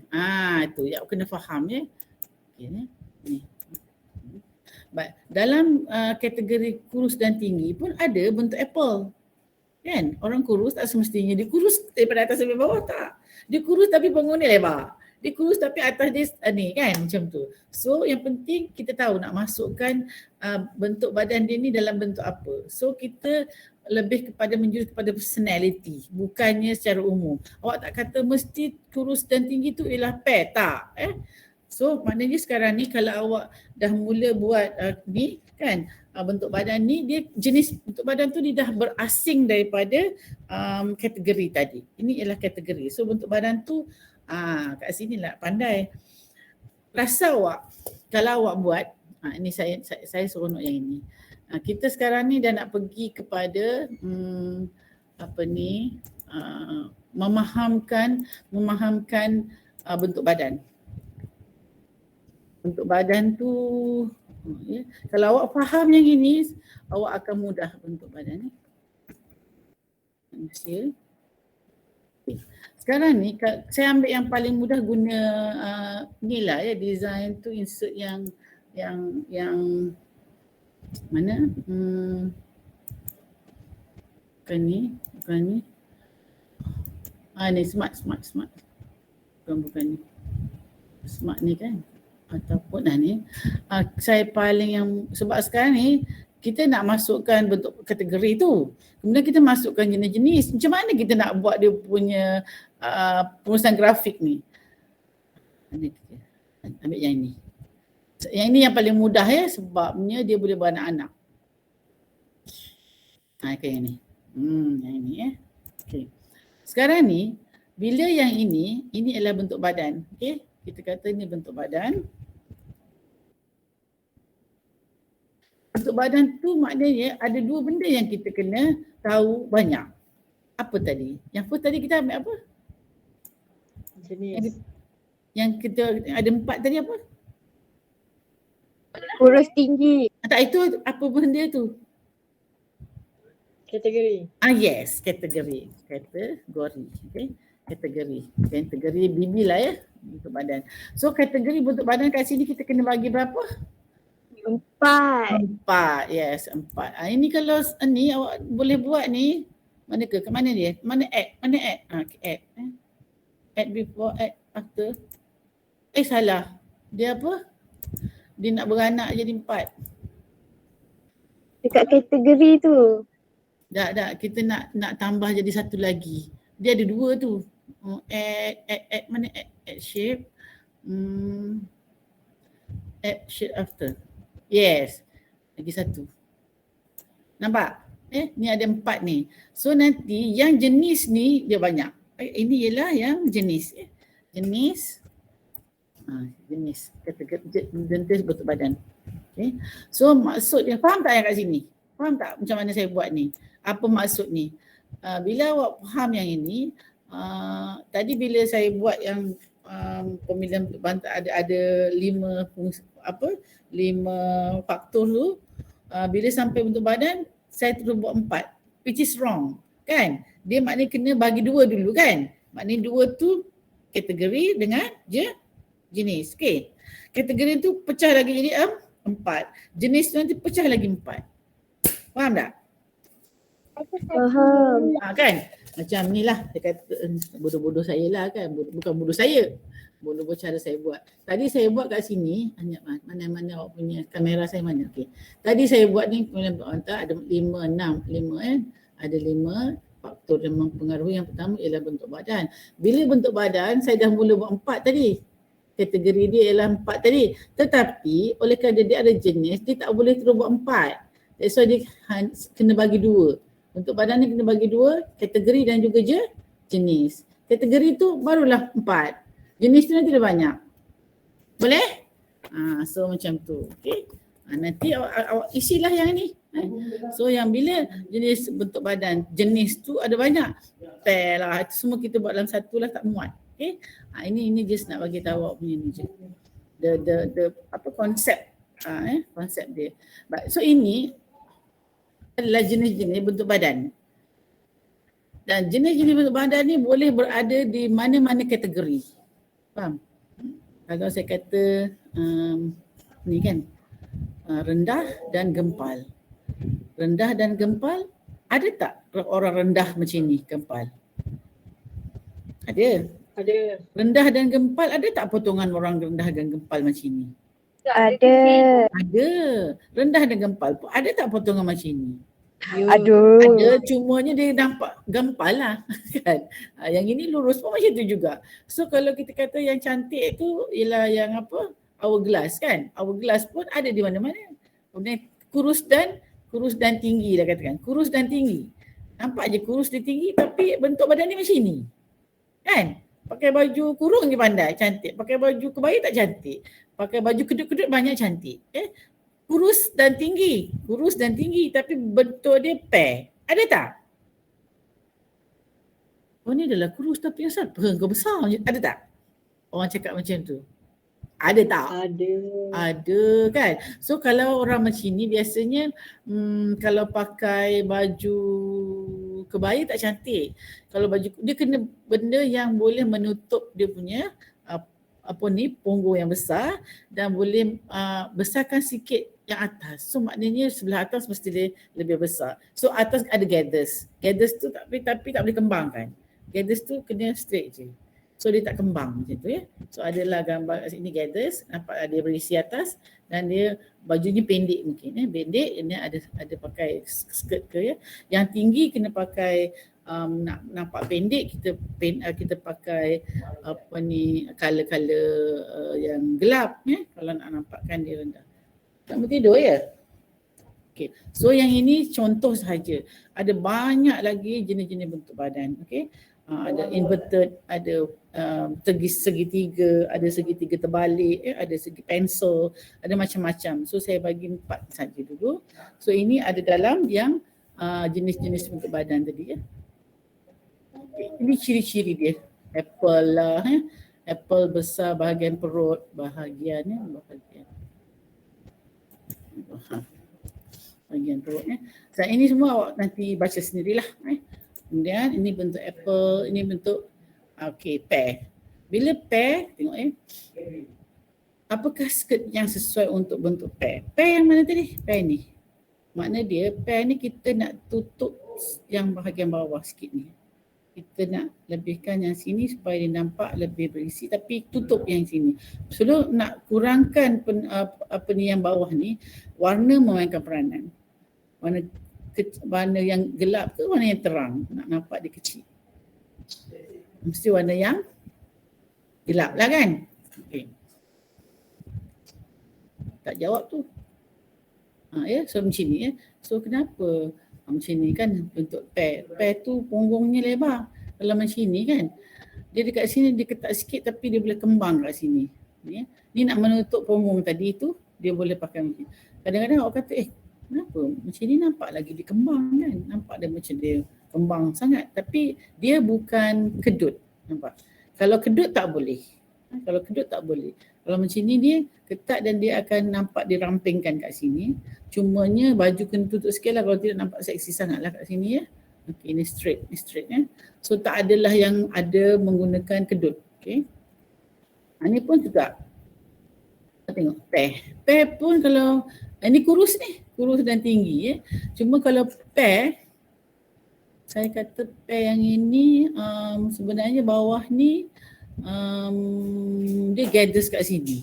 Itu yang kena faham ya. Okay, ni. Dalam kategori kurus dan tinggi pun ada bentuk apple. Kan? Orang kurus tak semestinya dia kurus daripada atas sampai bawah, tak. Dia kurus tapi punggung dia lebar. Dia kurus tapi atas dia ni kan, macam tu. So yang penting kita tahu nak masukkan bentuk badan dia ni dalam bentuk apa. So kita lebih kepada menjurus kepada personality, bukannya secara umum. Awak tak kata mesti kurus dan tinggi tu ialah pair, tak. So maknanya sekarang ni kalau awak dah mula buat ni kan, bentuk badan ni, dia jenis bentuk badan tu dia dah berasing daripada kategori tadi. Ini ialah kategori. So bentuk badan tu kat sini lah pandai. Rasa awak kalau awak buat ini saya seronok yang ini. Kita sekarang ni dah nak pergi kepada memahamkan bentuk badan. Bentuk badan tu kalau awak faham yang ini, awak akan mudah bentuk badan ni. Manusia. Sekarang ni saya ambil yang paling mudah guna ni lah ya, design tu insert yang mana? Bukan ni. Ni smart. Bukan ni. Smart ni kan. Ataupun ni saya paling yang, sebab sekarang ni kita nak masukkan bentuk kategori tu, kemudian kita masukkan jenis-jenis, macam mana kita nak buat dia punya pengurusan grafik ni. Ambil yang ini. Yang ini yang paling mudah ya, sebabnya dia boleh beranak-anak. Kayak yang ni. Yang ini ya. Okey. Sekarang ni bila yang ini adalah bentuk badan. Okey. Kita kata ni bentuk badan. Bentuk badan tu maknanya ada dua benda yang kita kena tahu banyak. Apa tadi? Yang first tadi kita ambil apa? Jenis. Yang kita ada empat tadi apa? Kurus tinggi. Tak, itu apa benda tu? Kategori. Yes, kategori. Okay. Kategori BB lah ya, bentuk badan. So kategori bentuk badan kat sini kita kena bagi berapa? 4. Yes, 4. Ini kalau ni awak boleh buat ni, mana ke? Ke mana dia? Mana add? Add. Add before, add after. Salah. Dia apa? Dia nak beranak jadi 4. Dekat kategori tu. Tak. Kita nak tambah jadi satu lagi. Dia ada 2 tu. Add mana add shape. Add shape after. Yes. Lagi satu. Nampak? Ni ada 4 ni. So nanti yang jenis ni dia banyak. Ini ialah yang jenis. Jenis. Jenis. Kategori jenis bentuk badan. Okay. So maksud dia, faham tak yang kat sini? Faham tak macam mana saya buat ni? Apa maksud ni? Bila awak faham yang ini, tadi bila saya buat yang pemilihan bentuk badan ada 5 faktor tu, bila sampai bentuk badan saya terus buat 4, which is wrong kan? Dia maknanya kena bagi 2 dulu kan? Maknanya 2 tu kategori dengan jenis. Okay. Kategori tu pecah lagi jadi 4. Jenis tu nanti pecah lagi 4. Faham tak? Faham. Kan? Macam ni lah, dia kata bodoh-bodoh saya lah kan, bukan bodoh saya, bodoh cara saya buat. Tadi saya buat kat sini, mana awak punya kamera saya mana? Okey. Tadi saya buat ni ada 5 kan? Ada 5 faktor yang mempengaruhi. Yang pertama ialah bentuk badan. Bila bentuk badan saya dah mula buat 4 tadi. Kategori dia ialah 4 tadi. Tetapi oleh kerana dia ada jenis, dia tak boleh terus buat 4. That's why dia kena bagi 2. Bentuk badan ni kena bagi 2, kategori dan juga jenis. Kategori tu barulah 4. Jenis tu nanti dah banyak. Boleh? So macam tu. Okay. Nanti awak isilah yang ni. So yang bila jenis bentuk badan, jenis tu ada banyak. Pair lah, itu semua kita buat dalam satu lah tak muat. Okay. Ini just nak bagi tahu awak punya ni je. The apa konsep konsep dia. So ini adalah jenis-jenis bentuk badan. Dan jenis-jenis bentuk badan ni boleh berada di mana-mana kategori. Faham? Kalau saya kata ni kan rendah dan gempal. Rendah dan gempal, ada tak orang rendah macam ni gempal? Ada. Ada. Rendah dan gempal, ada tak potongan orang rendah dan gempal macam ni? Ada. Ada. Rendah dan gempal pun ada tak potongan macam ni? Aduh. Ada, cumanya dia nampak gempal lah kan. Yang ini lurus pun macam tu juga. So kalau kita kata yang cantik tu ialah yang apa? Hourglass kan. Hourglass pun ada di mana-mana. Kemudian kurus dan tinggi dah katakan. Kurus dan tinggi. Nampak je kurus dan tinggi tapi bentuk badan ni macam ni. Kan? Pakai baju kurung je pandai cantik. Pakai baju kebaya tak cantik. Pakai baju kedut-kedut banyak cantik. Kurus dan tinggi. Kurus dan tinggi tapi bentuk dia pair. Ada tak? Oh ni adalah kurus tapi asal kau besar je. Ada tak? Orang cakap macam tu. Ada tak? Ada. Ada kan. So kalau orang macam ni biasanya kalau pakai baju kebaya tak cantik. Kalau baju dia kena benda yang boleh menutup dia punya punggung yang besar dan boleh besarkan sikit yang atas. So maknanya sebelah atas mesti dia lebih besar. So atas ada gathers. Gathers tu tapi tak boleh kembangkan. Gathers tu kena straight je. So dia tak kembang macam tu ya. So adalah gambar kat sini gathers, nampak ada berisi atas dan dia bajunya pendek mungkin pendek, ini ada pakai skirt ke ya. Yang tinggi kena pakai nak nampak pendek kita pakai apa ni color-color yang gelap ya kalau nak nampakkan dia rendah. Tak mau tidur ya? Okay. So yang ini contoh sahaja. Ada banyak lagi jenis-jenis bentuk badan. Okay. Ada inverted, ada segitiga, ada segitiga terbalik, ada segi pensel, ada macam-macam. So saya bagi 4 saja dulu. So ini ada dalam yang jenis-jenis bentuk badan tadi ya. Okay. Ini ciri-ciri dia. Apple lah. Apple besar bahagian perut, bahagian perutnya. So ini semua awak nanti baca sendirilah. Kemudian ini bentuk apple, ini bentuk pear. Bila pear, tengok apakah skirt yang sesuai untuk bentuk pear? Pear yang mana tadi? Pear ni. Makna dia pear ni kita nak tutup yang bahagian bawah sikit ni. Kita nak lebihkan yang sini supaya dia nampak lebih berisi tapi tutup yang sini. So nak kurangkan yang bawah ni, warna memainkan peranan. Warna yang gelap ke warna yang terang nak nampak dia kecil. Mesti warna yang gelap lah kan. Okay. Tak jawab tu. So macam ni ya. So kenapa macam ni kan bentuk pear. Pear tu punggungnya lebar. Kalau macam ni kan, dia dekat sini dia ketat sikit tapi dia boleh kembang kat sini. Ni nak menutup punggung tadi tu, dia boleh pakai macam ni. Kadang-kadang awak kata, kenapa? Macam ni nampak lagi dia kembang kan. Nampak dia macam dia kembang sangat. Tapi dia bukan kedut. Nampak? Kalau kedut tak boleh. Kalau kedut tak boleh. Kalau macam ni dia ketat dan dia akan nampak dirampingkan kat sini. Cumanya baju kena tutup sikit lah kalau tidak nampak seksi sangat lah kat sini ya. Okay, ini straight ya. So tak adalah yang ada menggunakan kedut. Okay. Ini pun juga. Tengok pear. Pear pun kalau ini kurus dan tinggi ya. Cuma kalau pear, saya kata pear yang ini sebenarnya bawah ni dia gathers kat sini.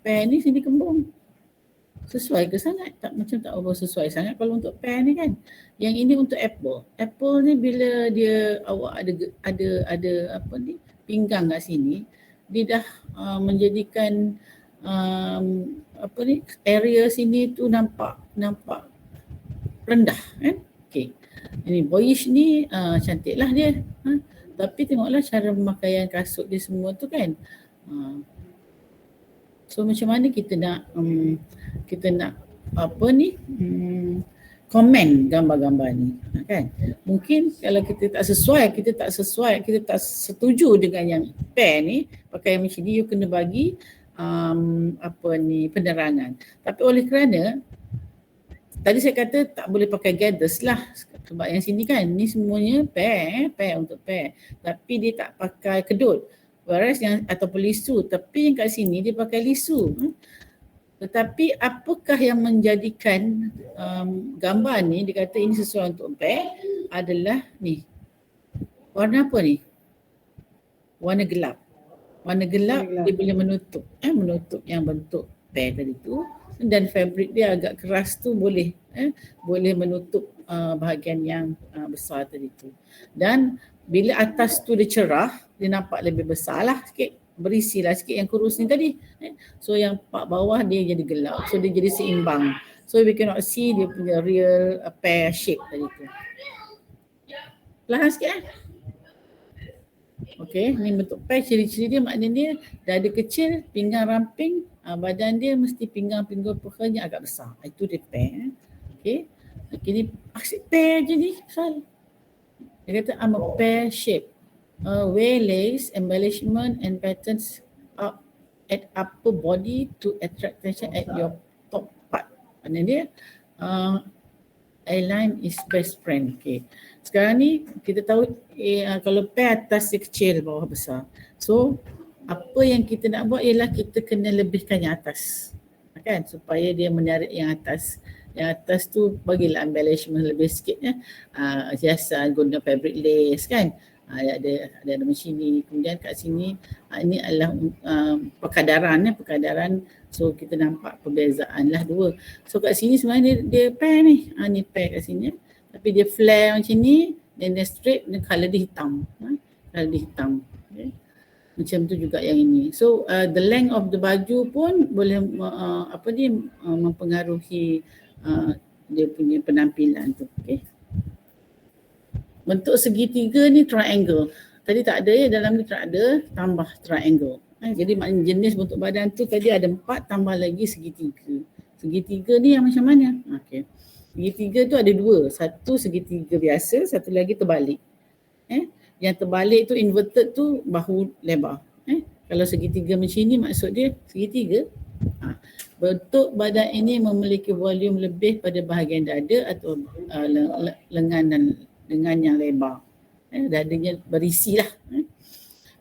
Pear ni sini kembung. Sesuai ke sangat? Tak macam tak sesuai sangat kalau untuk pear ni kan. Yang ini untuk apple. Apple ni bila dia awak ada apa ni pinggang kat sini, dia dah menjadikan apa ni area sini tu nampak rendah kan. Okey. Ini boyish ni cantiklah dia. Tapi tengoklah cara pemakaian kasut dia semua tu kan. So macam mana kita nak apa ni komen gambar-gambar ni, kan? Mungkin kalau kita tak setuju dengan yang pair ni, pakai macam ni, you kena bagi penerangan. Tapi oleh kerana tadi saya kata tak boleh pakai gathers lah, sebab yang sini kan ni semuanya pair untuk pair, tapi dia tak pakai kedut, whereas yang ataupun lisu, tapi yang kat sini dia pakai lisu. Tetapi apakah yang menjadikan gambar ni dikata ini sesuai untuk pair adalah ni, warna apa ni? Warna gelap. Warna gelap dia boleh menutup yang bentuk pair tadi tu, dan fabric dia agak keras tu boleh menutup bahagian yang besar tadi tu. Dan bila atas tu dia cerah, dia nampak lebih besar lah sikit, berisilah sikit yang kurus ni tadi. So yang part bawah dia jadi gelap, so dia jadi seimbang. So we cannot see dia punya real pair shape tadi tu. Perlahan sikit Okey, ni bentuk pair, ciri-ciri dia maknanya dada kecil, pinggang ramping, badan dia mesti pinggang-pinggang pahanya agak besar. Itu dia pair. Okey. Ni asyik pair je ni soal. Dia kata I'm a pear shape. Wear lace, embellishment and patterns up at upper body to attract attention at your top part. Maknanya dia A-line is best friend. Okay. Sekarang ni kita tahu kalau pair atas dia kecil, bawah besar. So apa yang kita nak buat ialah kita kena lebihkan yang atas, kan, supaya dia menarik yang atas. Yang atas tu bagilah embellishment lebih sikit ya. Hiasan guna fabric lace, kan. Ada macam ni. Kemudian kat sini ini adalah perkadaran. So kita nampak perbezaan lah dua. So kat sini sebenarnya dia pair ni. Ni pair kat sini. Tapi dia flare macam ni, dan dia straight, dan colour dia hitam. Colour dia hitam. Okay. Macam tu juga yang ini. So the length of the baju pun boleh mempengaruhi dia punya penampilan tu. Okay. Bentuk segitiga ni triangle. Tadi tak ada ya, dalam ni tak ada, tambah triangle. Jadi maknanya jenis bentuk badan tu tadi ada 4 tambah lagi segitiga. Segitiga ni yang macam mana? Okay. Segitiga tu ada 2. Satu segitiga biasa, satu lagi terbalik. Yang terbalik tu inverted tu bahu lebar. Kalau segitiga macam ni maksud dia segitiga. Bentuk badan ini memiliki volume lebih pada bahagian dada atau lengan dan dengan yang lebar. Dadanya berisi lah.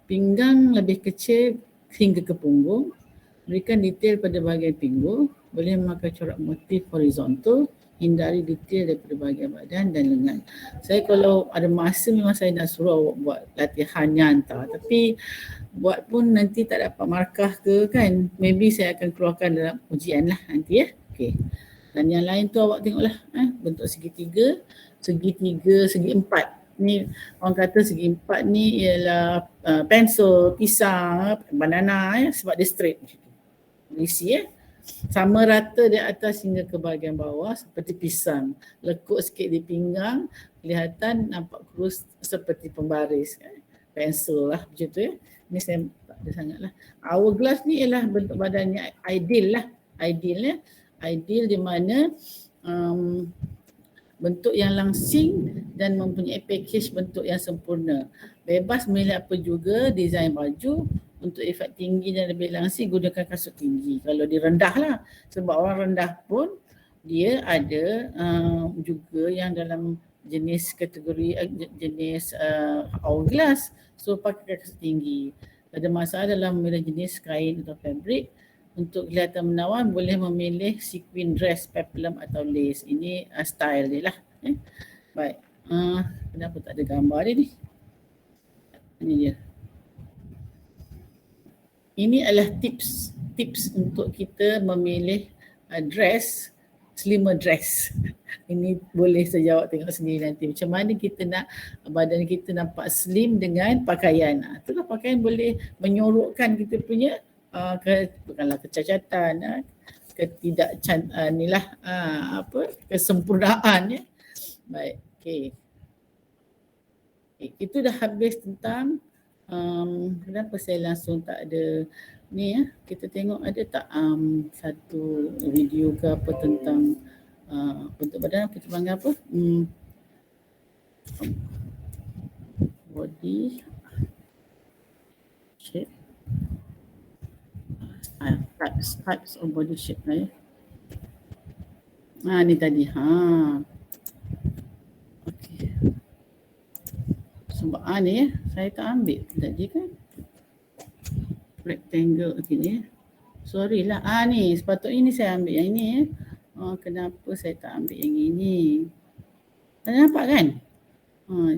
Pinggang lebih kecil hingga ke punggung. Berikan detail pada bahagian pinggul. Boleh memakai corak motif horizontal. Hindari detail daripada bahagian badan dan lengan. Saya kalau ada masa memang saya nak suruh awak buat latihannya hantar. Tapi buat pun nanti tak dapat markah ke, kan. Maybe saya akan keluarkan dalam ujian lah nanti ya. Okay. Dan yang lain tu awak tengoklah. Bentuk segitiga, segi empat. Ni orang kata segi empat ni ialah pensel, pisang, banana sebab dia straight macam tu. Berisi sama rata di atas hingga ke bahagian bawah seperti pisang. Lekuk sikit di pinggang, kelihatan nampak kurus seperti pembaris. Pensel lah macam tu ya. Ni saya tak ada sangat lah. Hourglass ni ialah bentuk badannya ideal lah. Ideal di mana bentuk yang langsing dan mempunyai package bentuk yang sempurna. Bebas memilih apa juga desain baju. Untuk efek tinggi dan lebih langsing, gunakan kasut tinggi. Kalau dia rendah lah. Sebab orang rendah pun dia ada juga yang dalam jenis kategori jenis hourglass. So pakai kasut tinggi. Ada masalah dalam memilih jenis kain atau fabric. Untuk kelihatan menawan boleh memilih sequin dress, peplum atau lace. Ini style dia lah. Baik. Kenapa tak ada gambar dia ni? Ini dia. Ini adalah tips untuk kita memilih dress, slimmer dress. Ini boleh saja awak tengok sendiri nanti. Macam mana kita nak badan kita nampak slim dengan pakaian. Itulah pakaian boleh menyorokkan kita punya bukanlah kecacatan, kesempurnaan ya. Baik, okey. Itu dah habis tentang kenapa saya langsung tak ada Ni ya, kita tengok ada tak satu video ke apa tentang bentuk badan, kita panggil apa? Body shape. Types of body shape lah ya. Ni tadi. Okey. Sebab ni ya, saya tak ambil tadi kan. Rectangle ni. Sorry lah. Ni sepatutnya ni saya ambil yang ini ya. Kenapa saya tak ambil yang ini? Tak nampak kan?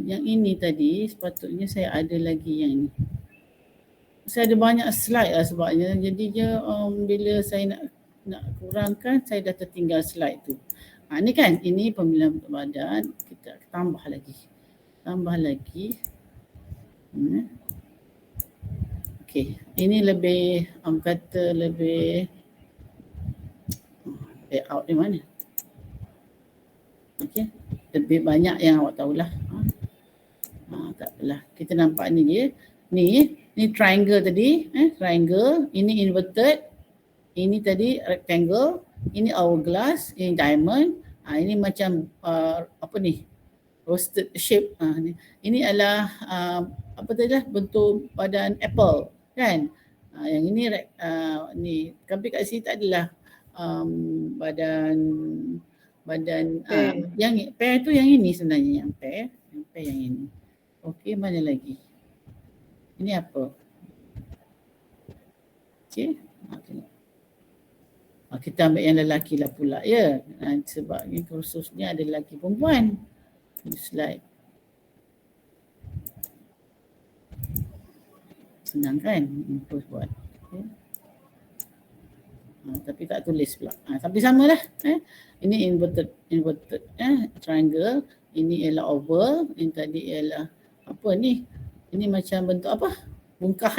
Yang ini tadi sepatutnya saya ada lagi yang ini. Saya ada banyak slide lah sebabnya. Jadinya bila saya nak kurangkan, saya dah tertinggal slide tu. Ni kan, ini pemilihan bentuk badan. Kita tambah lagi. Okey, ini lebih kata lebih layout di mana? Okey, lebih banyak yang awak tahulah. Tak apalah. Kita nampak ni dia. Ni triangle tadi, triangle, ini inverted, ini tadi rectangle, ini hourglass, ini diamond, ini macam apa ni? Roasted shape. Ini adalah apa tadi lah, bentuk badan apple kan? Yang ini ni tapi kat sini tak adalah badan yang pear tu yang ini sebenarnya, yang pear yang ini. Okey, mana lagi? Ini apa? Okey, tengok. Kita ambil yang lelaki lah pula ya. Sebab ni khususnya ada lelaki perempuan. Ini slide. Senang kan? Terus buat. Okay. Tapi tak tulis pula. Tapi sama lah. Ini inverted triangle. Ini ialah oval. Ini tadi ialah apa ni? Ini macam bentuk apa? Bungkah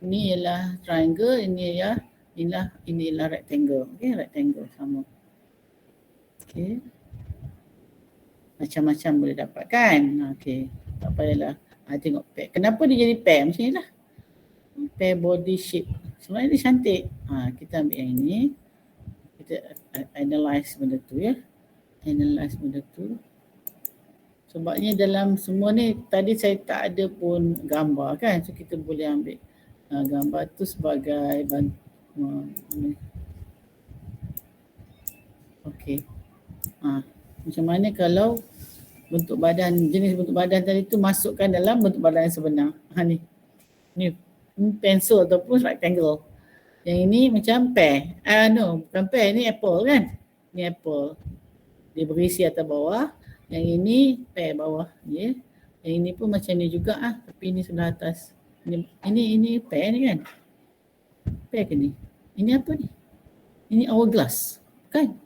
Ini ialah triangle, ini ialah rectangle. Okey, rectangle sama. Okey. Macam-macam boleh dapat kan? Okey. Tak payahlah. Tengok pair. Kenapa dia jadi pair macam ni lah? Pair body shape. Sebenarnya dia cantik. Kita ambil yang ini. Kita analyse benda tu ya. Analyse benda tu. Sebabnya dalam semua ni tadi saya tak ada pun gambar kan. So kita boleh ambil gambar tu sebagai okey. Macam mana kalau bentuk badan, jenis bentuk badan tadi tu masukkan dalam bentuk badan yang sebenar. Ni pencil ataupun rectangle. Yang ini macam pear. Bukan pear, ni apple kan. Ni apple. Dia berisi atas bawah. Yang ini pear bawah. Yeah. Yang ini pun macam ni juga tapi ini sebelah atas. Ini pear ni kan. Pear ke ni? Ini apa ni? Ini hourglass. Kan?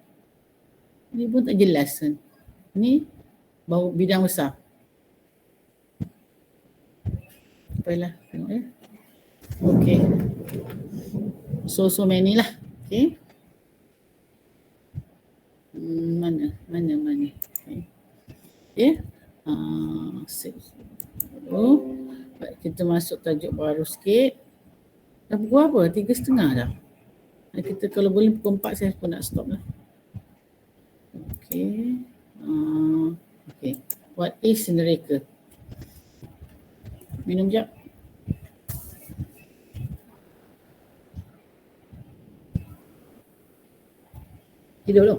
Ini pun tak jelas kan. Ini bau bidang besar. Baiklah, tengok ya. Okey. So many lah. Okey. Mana? Okay. Baik, kita masuk tajuk baru sikit. Dah pukul apa? 3:30 dah. Kita kalau boleh pukul 4 saya pun nak stop lah. Okay. Okay. What is neraka? Minum jap. Tidur dulu.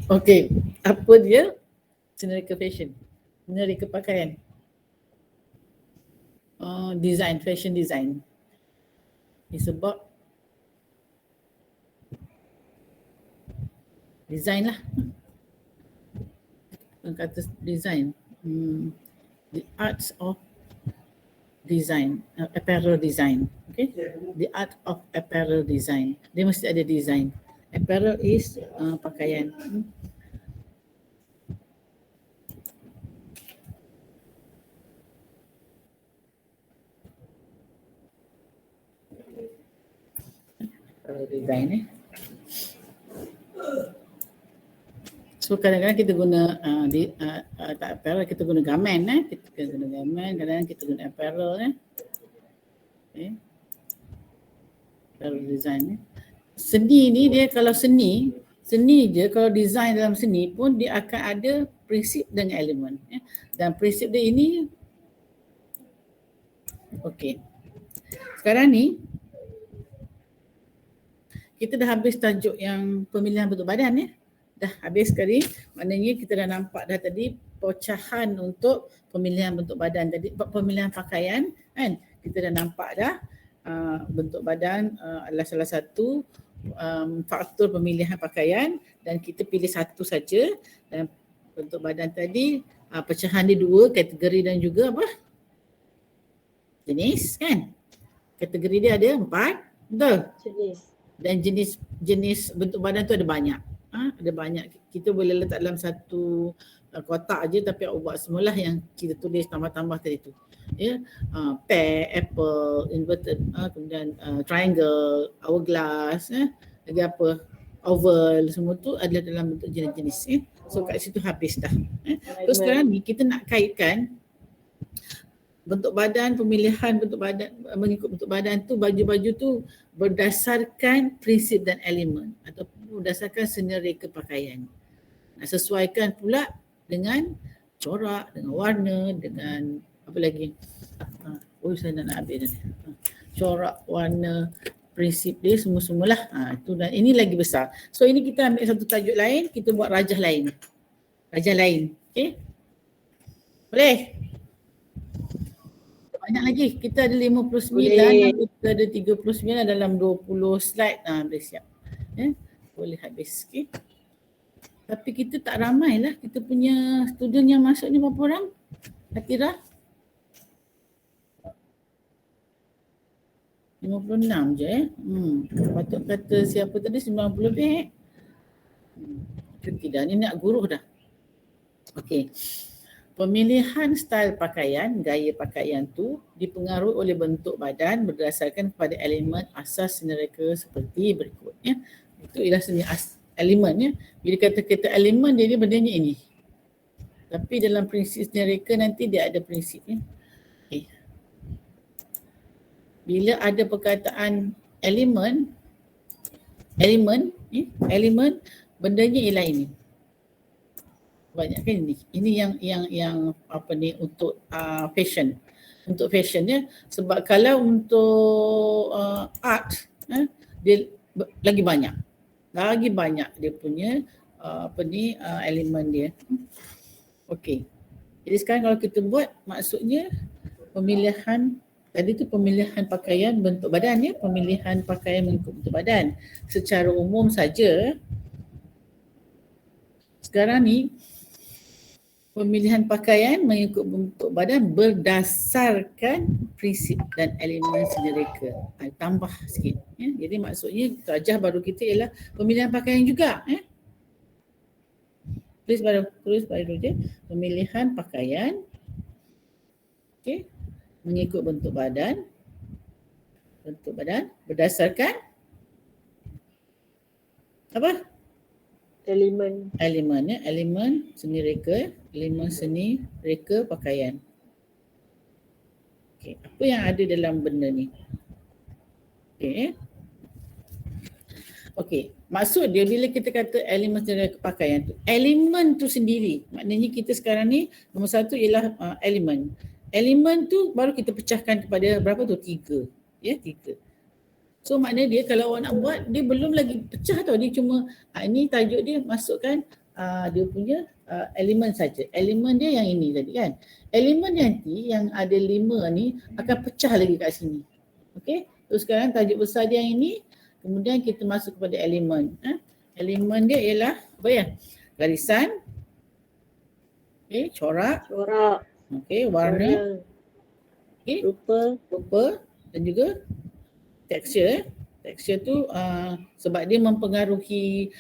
Okey, apa dia? Neraka fashion. Neraka pakaian. Design, fashion design. It's about design lah. Kata design. The arts of design, apparel design. Okay? The art of apparel design. Dia mesti ada design. Apparel is pakaian. Design So kadang-kadang kita guna tak apparel, kita guna garment kita guna garment, kadang-kadang kita guna apparel Kalau design seni ni dia kalau seni je, kalau design dalam seni pun dia akan ada prinsip dan elemen. Dan prinsip dia ini, okey. Sekarang ni kita dah habis tajuk yang pemilihan bentuk badan ya. Dah habis sekali. Maknanya kita dah nampak dah tadi pecahan untuk pemilihan bentuk badan tadi, pemilihan pakaian kan. Kita dah nampak dah bentuk badan adalah salah satu faktor pemilihan pakaian dan kita pilih satu saja. Dan bentuk badan tadi pecahan dia dua, kategori dan juga apa? Jenis kan. Kategori dia ada 4, betul? Jenis. Dan jenis bentuk badan tu ada banyak. Ada banyak. Kita boleh letak dalam satu kotak aje tapi awak buat semualah yang kita tulis tambah-tambah tadi tu. Ya, pear, apple, inverted, kemudian triangle, hourglass, lagi apa, oval, semua tu adalah dalam bentuk jenis-jenis. So kat situ habis dah. Terus sekarang ni kita nak kaitkan bentuk badan, pemilihan bentuk badan, mengikut bentuk badan tu, baju-baju tu berdasarkan prinsip dan elemen ataupun berdasarkan seni reka pakaian. Nak sesuaikan pula dengan corak, dengan warna, dengan apa lagi? Saya nak habis dah. Corak, warna, prinsip dia semua-semualah. Itu dan ini lagi besar. So ini kita ambil satu tajuk lain, kita buat rajah lain. Rajah lain. Okey? Boleh? Banyak lagi. Kita ada 59, kita ada 39 dalam 20 slide. Boleh siap. Boleh habis. Okey. Tapi kita tak ramai lah. Kita punya student yang masuk ni berapa orang? Atira? 56 je Patut kata siapa tadi 90 lebih tidak, ni nak guru dah. Okey. Pemilihan style pakaian, gaya pakaian tu dipengaruhi oleh bentuk badan berdasarkan kepada elemen asas seni reka seperti berikut ya. Itu ialah seni elemen ya. Bila kata elemen dia bendanya ini. Tapi dalam prinsip seni reka nanti dia ada prinsip ya. Bila ada perkataan elemen, bendanya ialah ini. Banyak kan ini. Ini yang apa ni untuk fashion. Untuk fashion ya. Sebab kalau untuk art dia lagi banyak. Lagi banyak dia punya elemen dia. Okey. Jadi sekarang kalau kita buat maksudnya pemilihan tadi tu pemilihan pakaian bentuk badan ya, pemilihan pakaian mengikut bentuk badan. Secara umum saja sekarang ni pemilihan pakaian mengikut bentuk badan berdasarkan prinsip dan elemen seni reka. Tambah sikit ya. Jadi maksudnya rajah baru kita ialah pemilihan pakaian juga ya. Tulis baru je pemilihan pakaian. Okey. Mengikut bentuk badan berdasarkan apa? Elemen ya, elemen seni reka pakaian. Okey, apa yang ada dalam benda ni? Okey, maksud dia bila kita kata elemen seni reka pakaian tu, elemen tu sendiri. Maknanya kita sekarang ni nombor satu ialah elemen. Elemen tu baru kita pecahkan kepada berapa tu? 3. Ya, 3. So maknanya dia kalau awak nak buat, dia belum lagi pecah tau. Dia cuma, ini tajuk dia masukkan dia punya elemen saja. Elemen dia yang ini tadi kan. Elemen nanti yang ada 5 ni akan pecah lagi kat sini. Okey. Terus sekarang tajuk besar dia yang ini, kemudian kita masuk kepada elemen. Elemen dia ialah apa ya? Garisan. Okey, corak. Okey, warna. Okey, rupa dan juga tekstur. Tekstur tu sebab dia mempengaruhi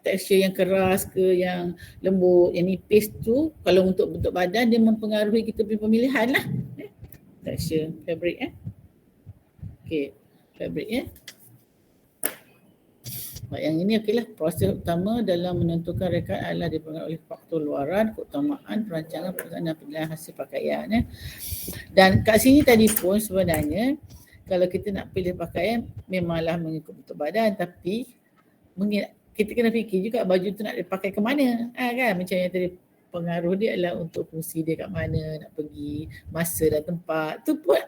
tekstur yang keras ke yang lembut, yang nipis tu kalau untuk bentuk badan dia mempengaruhi kita punya pemilihan lah. Tekstur fabric Okey, fabric Yang ini okeylah, proses utama dalam menentukan rekat adalah dipengaruhi oleh faktor luaran, keutamaan, perancangan, pelaksanaan dan pilihan hasil pakaian. Dan kat sini tadi pun sebenarnya kalau kita nak pilih pakaian memanglah mengikut bentuk badan, tapi kita kena fikir juga baju tu nak dipakai ke mana. Kan macam yang tadi, pengaruh dia adalah untuk fungsi dia kat mana, nak pergi, masa dan tempat. Tu pun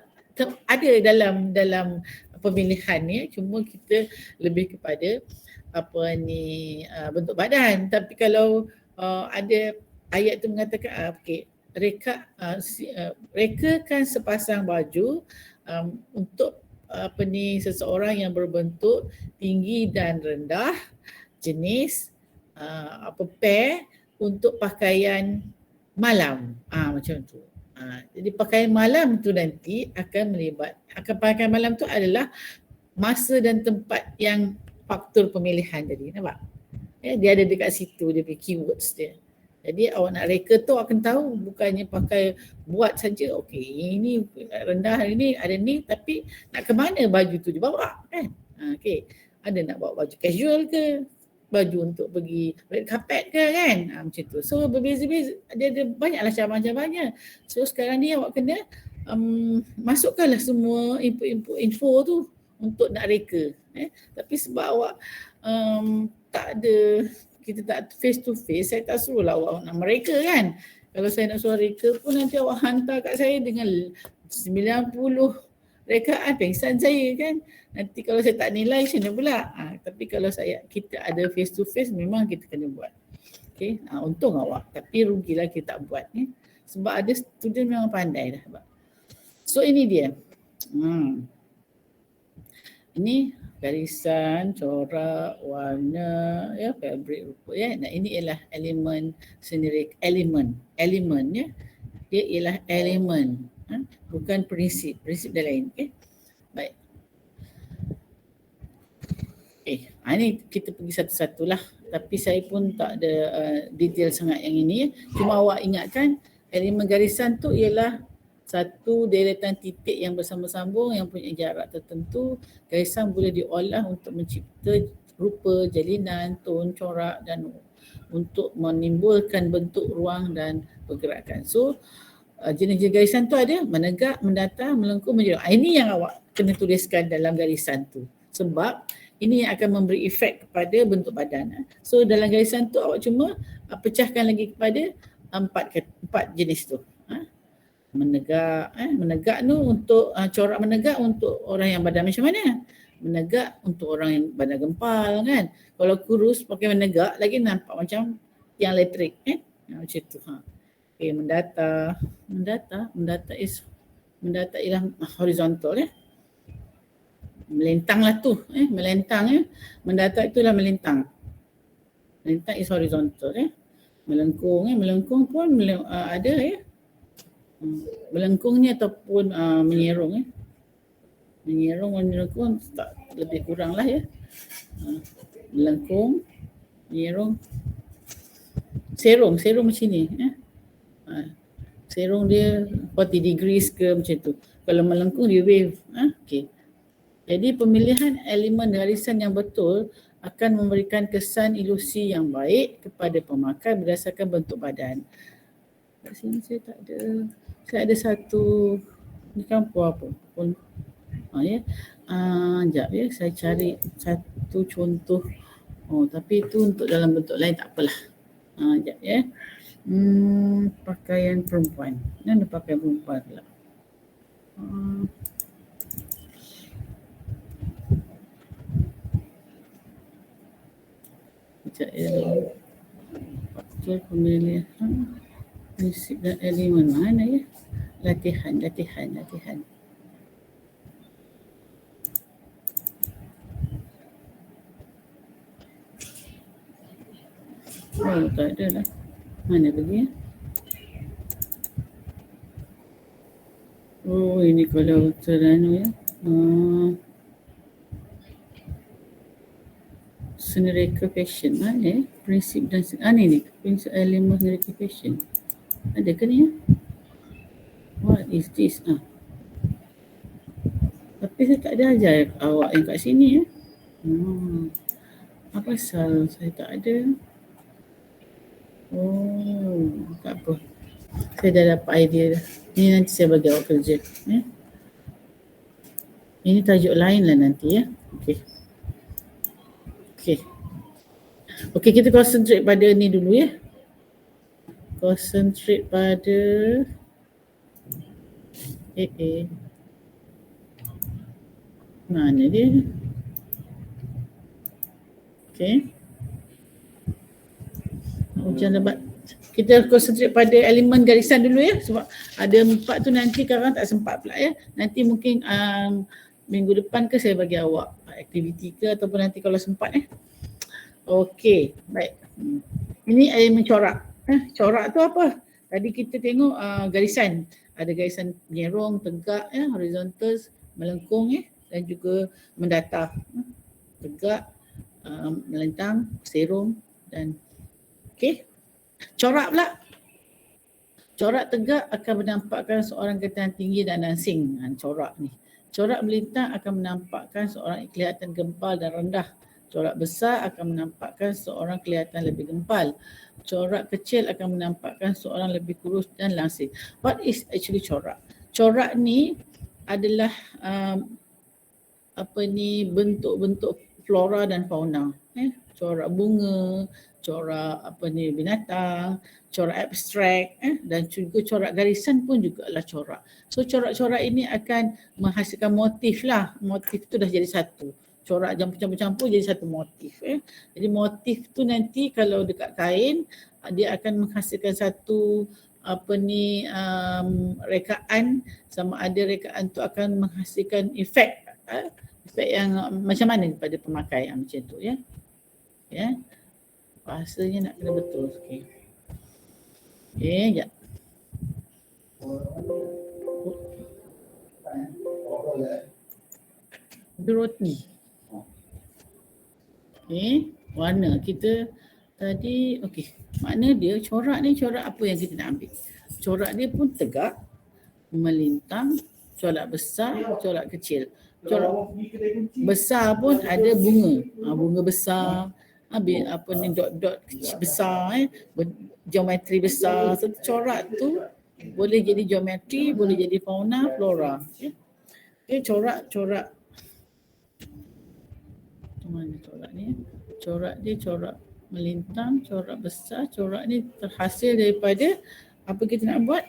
ada dalam pemilihan ni, cuma kita lebih kepada bentuk badan. Tapi kalau ada ayat tu mengatakan rekakan sepasang baju untuk seseorang yang berbentuk tinggi dan rendah, jenis pair untuk pakaian malam. Macam tu. Jadi pakaian malam tu nanti pakaian malam tu adalah masa dan tempat yang faktor pemilihan tadi, nampak? Dia ada dekat situ, dia punya keywords dia. Jadi awak nak reka tu akan tahu, bukannya pakai buat saja, okey ini rendah, hari ni ada ni, tapi nak ke mana baju tu dibawa kan? Okey, ada nak bawa baju casual ke, baju untuk pergi red carpet ke kan? Macam tu. So berbeza-beza, ada banyaklah cabang-cabangnya. So sekarang ni awak kena masukkanlah semua info tu untuk nak reka. Tapi sebab awak kita tak face to face, saya tak suruh lah awak nak mereka kan. Kalau saya nak suruh reka pun nanti awak hantar kat saya dengan 90 rekaan, pengsan saya kan. Nanti kalau saya tak nilai, macam mana pula? Tapi kalau kita ada face to face, memang kita kena buat. Okay, untung awak. Tapi rugilah kita tak buat. Sebab ada student memang pandai dah. So ini dia. Ini garisan, corak, warna, fabric, rupa Nah, ini ialah elemen sendiri, elemen ya. Dia ialah elemen, bukan prinsip dah lain. Baik. Ini kita pergi satu-satulah, tapi saya pun tak ada detail sangat yang ini. Cuma awak ingatkan elemen garisan tu ialah satu deretan titik yang bersambung-sambung yang punya jarak tertentu. Garisan boleh diolah untuk mencipta rupa, jalinan, tone, corak dan untuk menimbulkan bentuk ruang dan pergerakan. So jenis-jenis garisan tu ada menegak, mendatar, melengkung, menjelang. Ini yang awak kena tuliskan dalam garisan tu. Sebab ini yang akan memberi efek kepada bentuk badan. So dalam garisan tu awak cuma pecahkan lagi kepada empat jenis tu. Menegak tu untuk corak menegak untuk orang yang badan macam mana? Menegak untuk orang yang badan gempal kan. Kalau kurus pakai menegak lagi nampak macam tiang elektrik macam tu. Okay, mendatar ialah horizontal melentang lah tu melentang mendatar itulah melentang is horizontal melengkung pun ada melengkung ni ataupun menyerong melengkung tak lebih kurang lah melengkung, menyerong, serong macam ni serong dia 40 degrees ke macam tu. Kalau melengkung dia wave. Okay. Jadi pemilihan elemen garisan yang betul akan memberikan kesan ilusi yang baik kepada pemakai berdasarkan bentuk badan. Kat sini saya tak ada. Saya ada satu ni kan apa pun. Sekejap saya cari satu contoh. Tapi itu untuk dalam bentuk lain tak apalah. Sekejap pakaian perempuan. Ni ada pakaian perempuan pula. Sekejap faktor pemilihan prinsip dan elemen mana latihan. Tak ada lah. Mana pergi ini kalau teranu seni reka fashion prinsip dan ni prinsip elemen seni reka fashion ada ke ni what is this tapi saya tak ada ajar awak yang kat sini Apa pasal saya tak ada? Oh, tak apa. Saya dah dapat idea dah. Ni nanti saya bagi awak kerja. Ini tajuk lain lah nanti ya. Okey. Okey. Okey, kita concentrate pada ni dulu ya. Concentrate pada mana dia? Okey. Hujan lebat. Kita concentrate pada elemen garisan dulu ya, sebab ada 4 tu nanti sekarang tak sempat pula ya. Nanti mungkin minggu depan ke saya bagi awak aktiviti ke ataupun nanti kalau sempat ya. Okey, baik. Ini elemen corak. Corak tu apa? Tadi kita tengok garisan. Ada garisan menyerong, tegak ya, horizontal, melengkung ya, dan juga mendatar. Tegak, melentang, serong dan okey. Corak pula. Corak tegak akan menampakkan seorang kelihatan tinggi dan langsing. Corak ni. Corak melintang akan menampakkan seorang kelihatan gempal dan rendah. Corak besar akan menampakkan seorang kelihatan lebih gempal. Corak kecil akan menampakkan seorang lebih kurus dan langsing. What is actually corak? Corak ni adalah bentuk-bentuk flora dan fauna. Corak bunga, corak binatang, corak abstrak dan juga corak garisan pun juga adalah corak. So corak-corak ini akan menghasilkan motif lah. Motif tu dah jadi satu. Corak campur-campur jadi satu motif. Jadi motif tu nanti kalau dekat kain dia akan menghasilkan satu rekaan, sama ada rekaan tu akan menghasilkan efek yang macam mana pada pemakai macam tu ya. Ya. Bahasanya nak kena betul sikit. Sekejap. Itu roti. Warna kita tadi, makna dia corak ni corak apa yang kita nak ambil. Corak dia pun tegak, melintang, corak besar, corak kecil. Corak besar pun ada bunga. Bunga besar, dot-dot kecil besar, geometri besar. So corak tu boleh jadi geometri, boleh jadi fauna, flora. Corak mana corak ni? Corak dia corak melintang, corak besar. Corak ni terhasil daripada apa kita nak buat?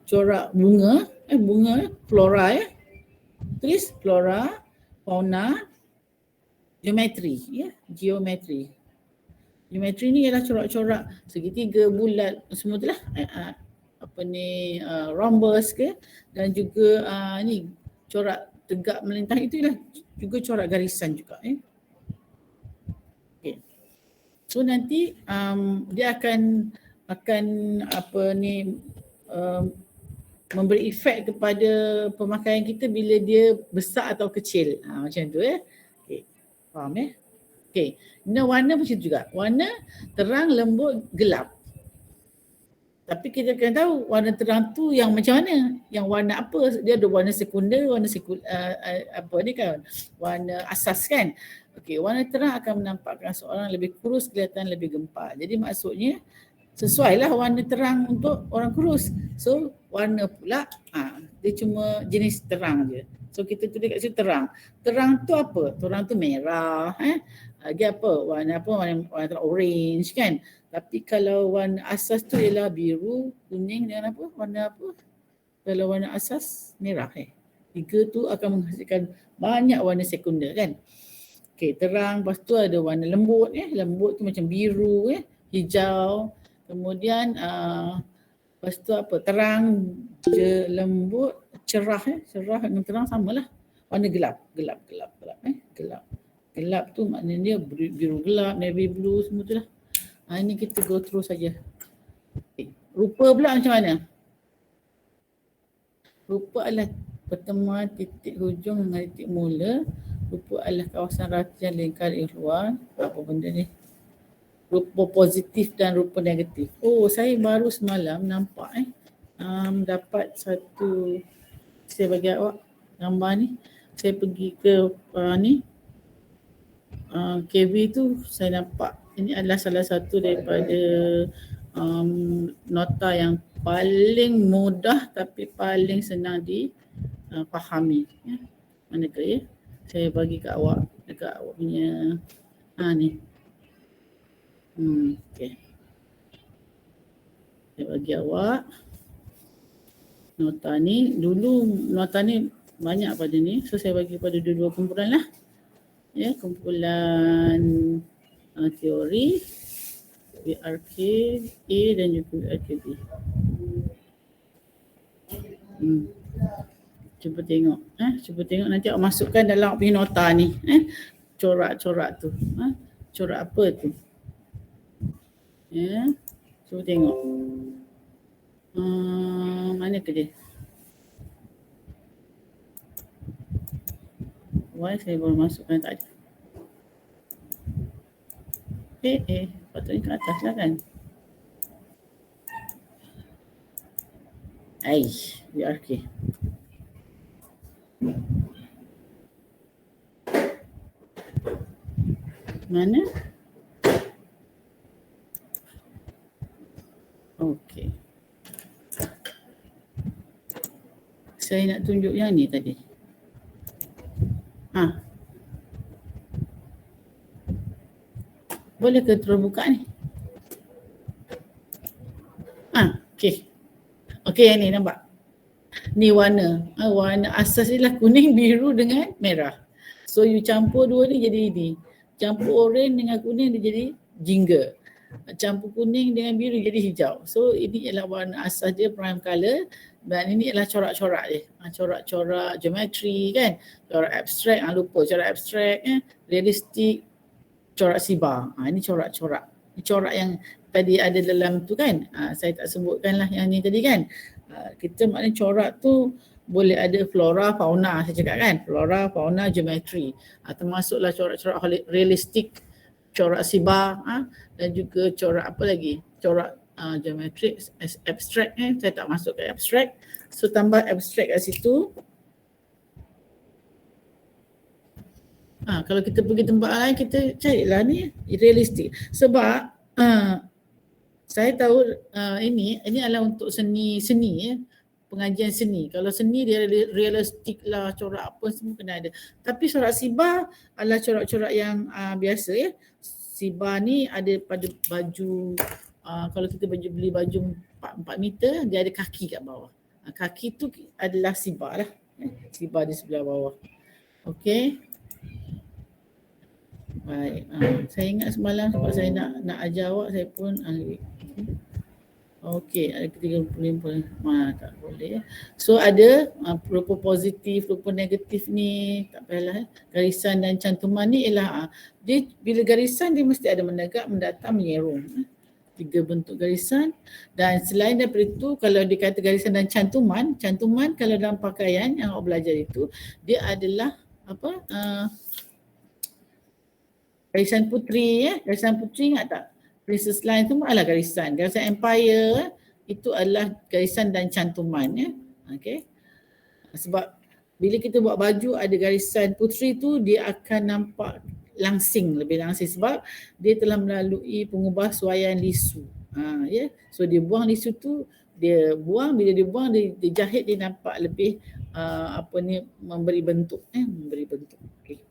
Corak bunga, flora ya. Tulis flora, fauna, geometri ya, geometri. Geometri ni ialah corak-corak segitiga, bulat, semua tu lah. Rhombus ke, dan juga ni corak tegak melintang itu ialah juga corak garisan juga ya. Okay. So nanti dia akan memberi efek kepada pemakaian kita bila dia besar atau kecil. Macam tu ya. Okay. Faham ya? Okay. Kemudian warna macam tu juga. Warna terang, lembut, gelap. Tapi kita akan tahu warna terang tu yang macam mana? Yang warna apa? Dia ada warna sekunder, warna asas kan? Okey, warna terang akan menampakkan seorang lebih kurus, kelihatan lebih gempal. Jadi maksudnya sesuailah warna terang untuk orang kurus. So warna pula dia cuma jenis terang je. So kita tulis kat situ terang. Terang tu apa? Terang tu merah, lagi apa? Warna terang orange kan? Tapi kalau warna asas tu ialah biru, kuning dengan apa? Warna apa? Kalau warna asas merah Tiga tu akan menghasilkan banyak warna sekunder kan? Okey, terang, lepas tu ada warna lembut Lembut tu macam biru hijau. Kemudian lepas tu apa? Terang, lembut, cerah cerah dengan terang samalah. Warna gelap. Gelap tu maknanya biru gelap, navy blue semua tu lah. Ini kita go through saja. Rupa pula macam mana? Rupa adalah pertemuan titik hujung dengan titik mula. Rupa adalah kawasan rata yang lingkar di luar. Apa benda ni? Rupa positif dan rupa negatif. Oh, saya baru semalam nampak dapat satu, saya bagi awak gambar ni. Saya pergi ke KV tu saya nampak ini adalah salah satu daripada nota yang paling mudah tapi paling senang dipahami. Ya. Manakah ya? Saya bagi kat awak dekat awak punya ni. Okey. Saya bagi awak nota ni. Dulu nota ni banyak pada ni. So saya bagi pada dua kumpulan lah. Ya, kumpulan teori VRK A dan juga VRK B. Cuba tengok. Cuba tengok nanti awak masukkan dalam awak punya nota ni. Corak-corak tu. Corak apa tu? Ya. Cuba tengok. Mana ke dia? Why saya baru masukkan tadi? Patutnya ke atas lah kan? VRK. Mana? Okey. Saya nak tunjuk yang ni tadi. Boleh ke terus buka ni? Okey. Okey, yang ni nampak? Ni warna. Warna asas ni lah kuning, biru dengan merah. So you campur dua ni jadi ini. Campur oren dengan kuning dia jadi jingga. Campur kuning dengan biru jadi hijau. So ini ialah warna asas dia, prime colour. Dan ini ialah corak-corak dia. Corak-corak geometri kan. Corak abstrak, lupa corak abstrak, realistik, corak sibar. Ini corak-corak. Ini corak yang tadi ada dalam tu kan. Saya tak sebutkan lah yang ni tadi kan. Kita maknanya corak tu boleh ada flora, fauna saya cakap kan. Flora, fauna, geometri. Termasuklah corak-corak realistik, corak sibar dan juga corak apa lagi? Corak geometrik, abstrak saya tak masuk ke abstrak. So tambah abstrak kat situ. Kalau kita pergi tempat lain kita carilah ni realistik. Sebab saya tahu ini adalah untuk seni ya. Pengajian seni. Kalau seni dia realistik lah, corak apa semua kena ada. Tapi corak sibar adalah corak-corak yang biasa ya. Sibar ni ada pada baju, kalau kita beli baju 4 meter, dia ada kaki kat bawah. Kaki tu adalah sibar lah. Sibar di sebelah bawah. Okey. Baik. Saya ingat semalam sebab saya nak ajar awak, saya pun okey, ada 35 tak boleh. So ada rupa positif, rupa negatif ni, tak payahlah. Garisan dan cantuman ni ialah dia bila garisan dia mesti ada menegak, mendatar, menyerong. 3 bentuk garisan. Dan selain daripada itu, kalau dikata garisan dan cantuman kalau dalam pakaian yang awak belajar itu, dia adalah apa? Garisan putri ya. Garisan putri ingat tak? Princess line itu adalah garisan. Garisan empire itu adalah garisan dan cantuman ya. Okey. Sebab bila kita buat baju ada garisan putri tu, dia akan nampak langsing, lebih langsing sebab dia telah melalui pengubahsuaian lisu. Ya. So dia buang lisu tu, dia buang, bila dia buang dia jahit, dia nampak lebih memberi bentuk memberi bentuk. Okey.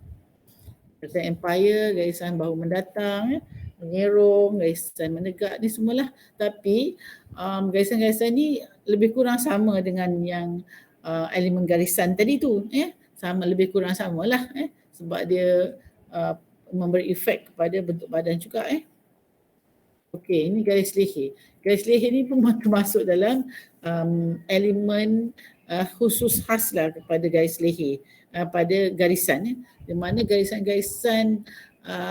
Garisan empire, garisan bahu mendatang, menyerong, garisan menegak ni semualah. Tapi garisan-garisan ni lebih kurang sama dengan yang elemen garisan tadi tu sama, lebih kurang samalah sebab dia memberi efek kepada bentuk badan juga Okey, ini garis leher. Garis leher ni pun termasuk dalam elemen khusus khas lah kepada garis leher, pada garisan di mana garisan-garisan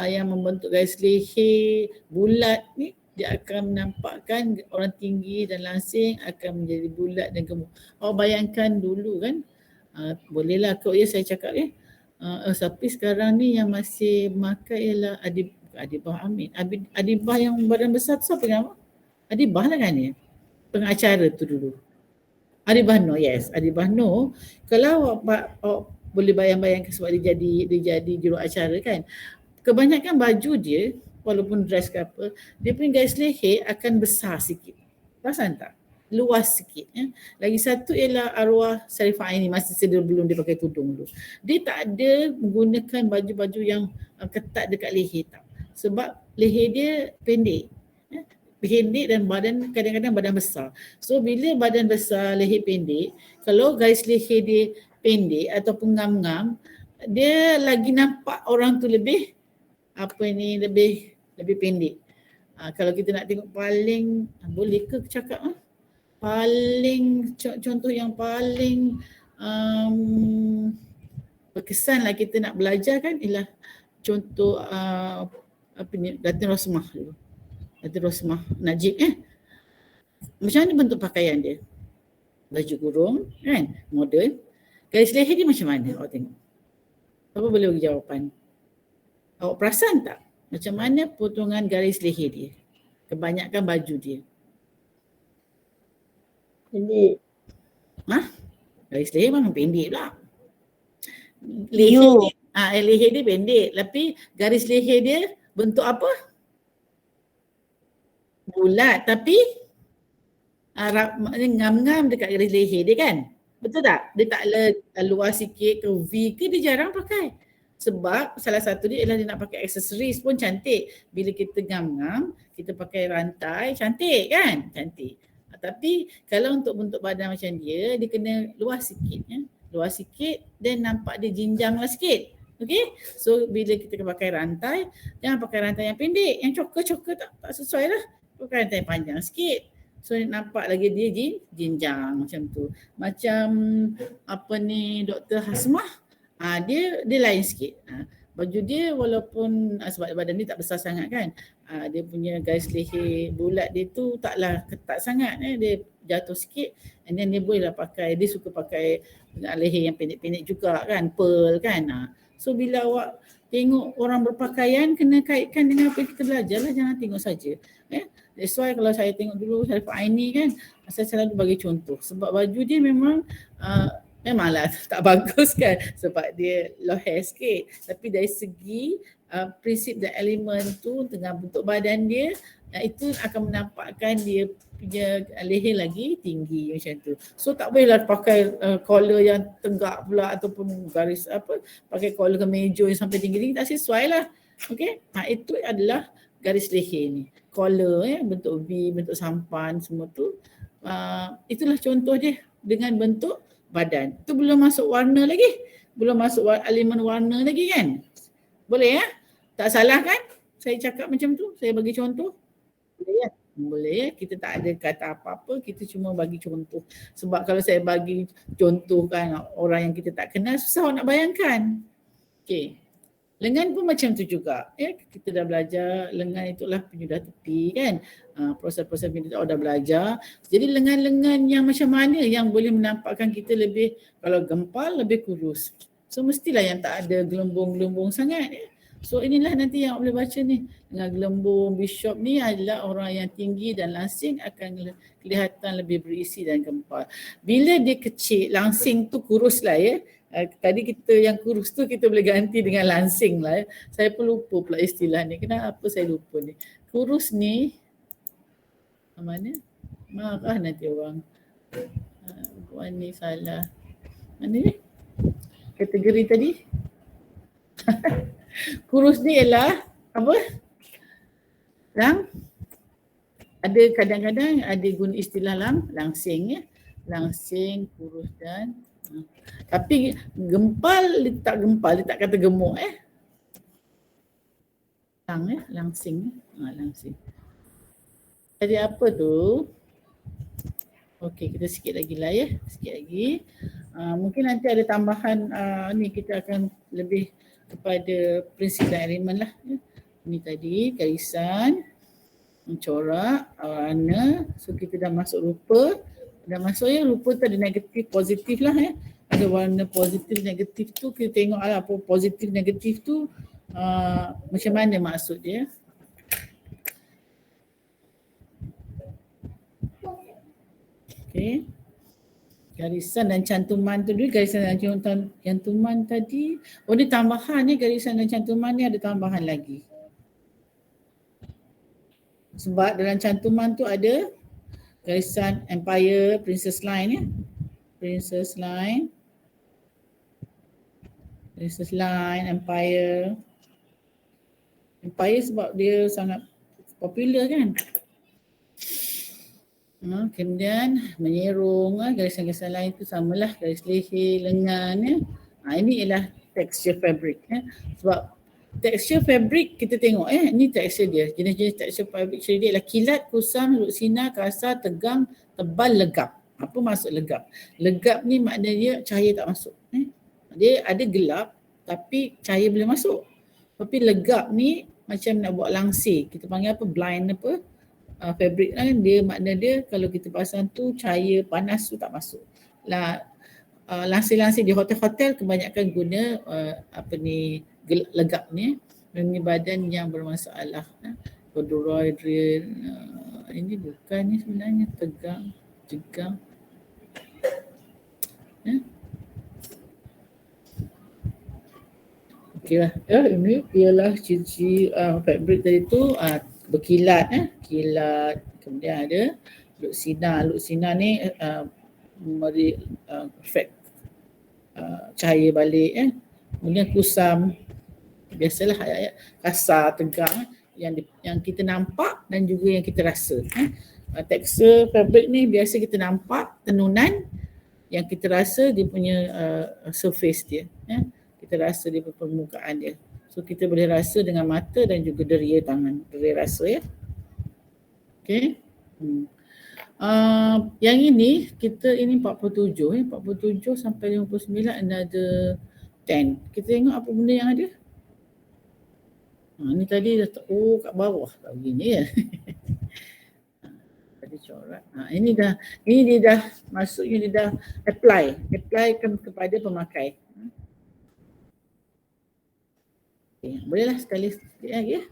yang membentuk garis leher bulat ni, dia akan menampakkan orang tinggi dan langsing akan menjadi bulat dan gemuk. Awak bayangkan dulu kan, bolehlah kot saya cakap tapi sekarang ni yang masih memakai ialah Adibah Amin. Adibah yang badan besar tu siapa nama? Adibah lah kan ni. Pengacara tu dulu. Adibah Noor, yes. Adibah Noor, kalau awak boleh bayang-bayangkan sebab dia jadi juruacara kan. kebanyakan baju dia walaupun dress ke apa, dia punya garis leher akan besar sikit. Perasan tak? Luas sikit. Ya. Lagi satu ialah arwah Sharifah Aini masa sebelum dia pakai tudung dulu. Dia tak ada menggunakan baju-baju yang ketat dekat leher tak. Sebab leher dia pendek. Ya. Pendek dan badan kadang-kadang badan besar. So bila badan besar, leher pendek, kalau garis leher dia pendek ataupun ngam-ngam, dia lagi nampak orang tu lebih lebih pendek. Kalau kita nak tengok paling, boleh ke cakap paling contoh yang paling berkesan lah kita nak belajar kan ialah contoh Datin Rosmah dulu. Datin Rosmah Najib macam mana bentuk pakaian dia? Baju kurung kan, modern. Garis leher dia macam mana awak tengok? Apa boleh bagi jawapan? Awak perasan tak macam mana potongan garis leher dia? Kebanyakan baju dia. Pendek. Garis leher memang pendek pula. Leher dia, leher dia pendek. Tapi garis leher dia bentuk apa? Bulat tapi ngam-ngam dekat garis leher dia kan? Betul tak? Dia tak luas sikit ke V ke, dia jarang pakai. Sebab salah satu dia ialah dia nak pakai aksesoris pun cantik. Bila kita ngam-ngam, kita pakai rantai, cantik kan? Cantik. Tapi kalau untuk bentuk badan macam dia kena luas sikit. Ya? Luas sikit dan nampak dia jinjang lah sikit. Okay? So bila kita pakai rantai, jangan pakai rantai yang pendek. Yang cokor-cokor tak sesuai lah. Pakai rantai yang panjang sikit. So nampak lagi dia jinjang macam tu. Macam Dr. Hasmah, dia lain sikit. Baju dia walaupun sebab badan dia tak besar sangat kan, dia punya garis leher bulat dia tu taklah ketat sangat. Dia jatuh sikit and then dia bolehlah pakai, dia suka pakai leher yang pendek-pendek juga kan, pearl kan. So bila awak tengok orang berpakaian, kena kaitkan dengan apa yang kita belajar lah, jangan tengok saja. That's why kalau saya tengok dulu Sharifah Aini kan, saya selalu bagi contoh sebab baju dia memanglah tak bagus kan sebab dia low hair sikit, tapi dari segi prinsip dan elemen tu dengan bentuk badan dia, itu akan menampakkan dia punya leher lagi tinggi macam tu. So tak bolehlah pakai collar yang tegak pula ataupun garis pakai collar kemeja yang sampai tinggi-tinggi, tak sesuai lah. Okay, itu adalah garis leher ni, collar bentuk V, bentuk sampan semua tu. Itulah contoh dia dengan bentuk badan. Tu belum masuk warna lagi. Belum masuk elemen warna lagi kan. Boleh tak salah kan? Saya cakap macam tu, saya bagi contoh. Boleh boleh kita tak ada kata apa-apa, kita cuma bagi contoh. Sebab kalau saya bagi contoh kan orang yang kita tak kenal, susah nak bayangkan. Okay. Lengan pun macam tu juga. Kita dah belajar lengan itulah penyudah tepi kan. Proses-proses penyudah dah belajar. Jadi lengan-lengan yang macam mana yang boleh menampakkan kita lebih, kalau gempal lebih kurus. So mestilah yang tak ada gelembung-gelembung sangat. So inilah nanti yang boleh baca ni. Dengan gelembung bishop ni adalah orang yang tinggi dan langsing akan kelihatan lebih berisi dan gempal. Bila dia kecil, langsing tu kurus lah tadi kita yang kurus tu kita boleh ganti dengan langsing lah. Saya pun lupa pula istilah ni. Kenapa saya lupa ni? Kurus ni mana? Marah nanti orang. Puan ni salah. Mana ni? Kategori tadi? Kurus ni ialah apa? Ada kadang-kadang ada guna istilah langsing Langsing, kurus dan tapi gempal dia tak kata gemuk langsing. Langsing. Jadi apa tu? Okey, kita sikit lagi lah sikit lagi. Mungkin nanti ada tambahan ni kita akan lebih kepada prinsip dan elemen lah. Ini tadi garisan, mencorak, warna. So kita dah masuk rupa. Dah masuk rupa tu ada negatif, positif lah Ada warna positif, negatif tu kita tengok lah apa positif, negatif tu macam mana maksud dia. Okay. Garisan dan cantuman tu dulu, garisan dan cantuman tadi. Oh ni tambahan ni, garisan dan cantuman ni ada tambahan lagi. Sebab dalam cantuman tu ada garisan Empire, Princess Line ya. Princess Line, Empire. Empire sebab dia sangat popular kan. Kemudian menyerung, garisan-garisan lain tu samalah, garis leher, lengan ya. Ini ialah texture fabric ya. Sebab texture fabric kita tengok ni texture dia. Jenis-jenis texture fabric dia ialah kilat, kusam, luksina, kasar, tegang, tebal, legap. Apa maksud legap? Legap ni maknanya cahaya tak masuk. Dia ada gelap tapi cahaya boleh masuk. Tapi legap ni macam nak buat langsir. Kita panggil apa? Blind apa? Fabric kan dia makna dia kalau kita pasang tu cahaya panas tu tak masuk. Langsir-langsir di hotel-hotel kebanyakan guna legap ni. Ini badan yang bermasalah. Corduroy drill. Ini bukan ni sebenarnya tegang. Okey lah. Ini ialah ciri fabric tadi tu berkilat kilat, kemudian ada luksina ni memberi reflect cahaya balik kemudian kusam, biasalah ayat-ayat kasar, tegang yang kita nampak dan juga yang kita rasa. Tekstur fabric ni biasa kita nampak tenunan, yang kita rasa dia punya surface dia kita rasa dia permukaan dia. So kita boleh rasa dengan mata dan juga deria tangan, deria rasa ya. Okey. Yang ini kita ini 47 sampai 59 another 10. Kita tengok apa benda yang ada. Ni tadi dah kat bawah tak begini ya. Ada corak. Ini dia dah maksudnya dia dah applykan kepada pemakai. Okay. Bolehlah sekali lagi ya.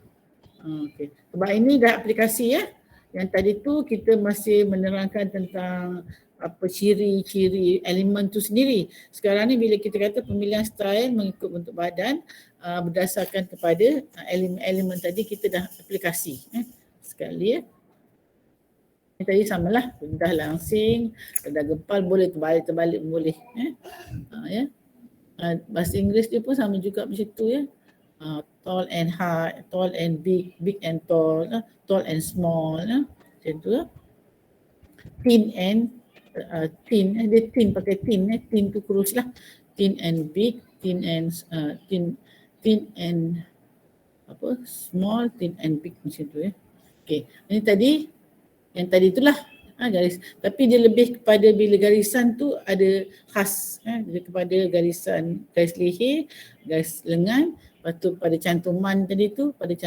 Okay. Sebab ini dah aplikasi ya. Yang tadi tu kita masih menerangkan tentang apa ciri-ciri elemen tu sendiri. Sekarang ni bila kita kata pemilihan style mengikut bentuk badan berdasarkan kepada elemen-elemen tadi kita dah aplikasi sekali ya. Ini tadi samalah, rendah langsing, rendah gempal boleh, terbalik boleh ya. Bahasa Inggeris dia pun sama juga macam tu ya. Tall and high, tall and big, big and tall, tall and small, macam tu lah. Thin and dia thin pakai thin, thin tu kurus lah. Thin and big, thin and small, thin and big macam tu ya. Okay, ini tadi yang tadi itulah garis. Tapi dia lebih kepada bila garisan tu ada khas dia kepada garis leher, garis lengan. Lepas tu pada cantuman tadi tu, pada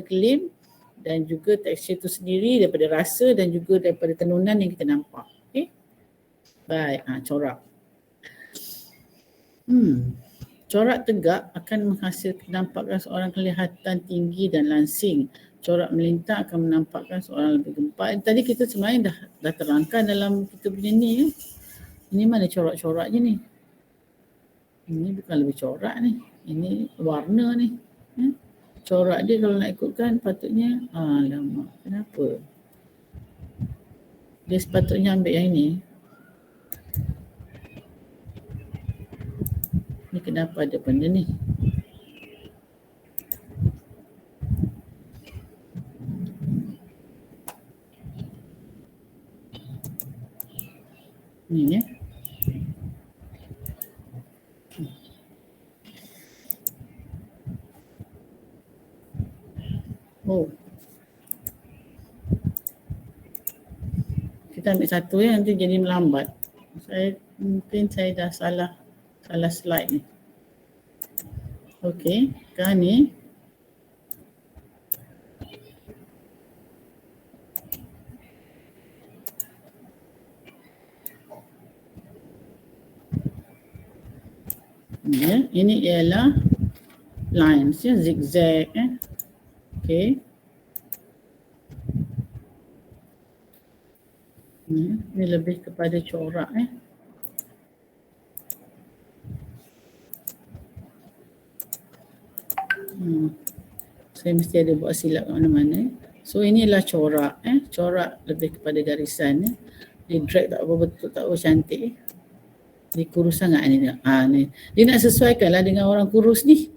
kelim dan juga tekstur tu sendiri daripada rasa dan juga daripada tenunan yang kita nampak. Okay. Baik, corak. Corak tegak akan menghasilkan nampakkan seorang kelihatan tinggi dan langsing. Corak melintang akan menampakkan seorang lebih gempal. Tadi kita sebenarnya dah terangkan dalam kita punya ni ya. Ini mana corak-coraknya ni? Ini bukan lebih corak ni. Ini warna ni. Corak dia kalau nak ikutkan patutnya alamak, kenapa? Dia sepatutnya ambil yang ini. Ni kenapa ada benda ni? Ni ya. Oh. Kita ambil satu ya, nanti jadi melambat. Mungkin saya dah salah slide ni. Okey, sekarang ni ya, ini ialah lines ya, zigzag Okey. Ini lebih kepada corak Saya mesti ada buat silap kat mana-mana. So inilah corak. Corak lebih kepada garisan. Dia drag tak apa betul, tak apa cantik. Dia kurus sangat ni. Ni. Dia nak sesuaikan lah dengan orang kurus ni.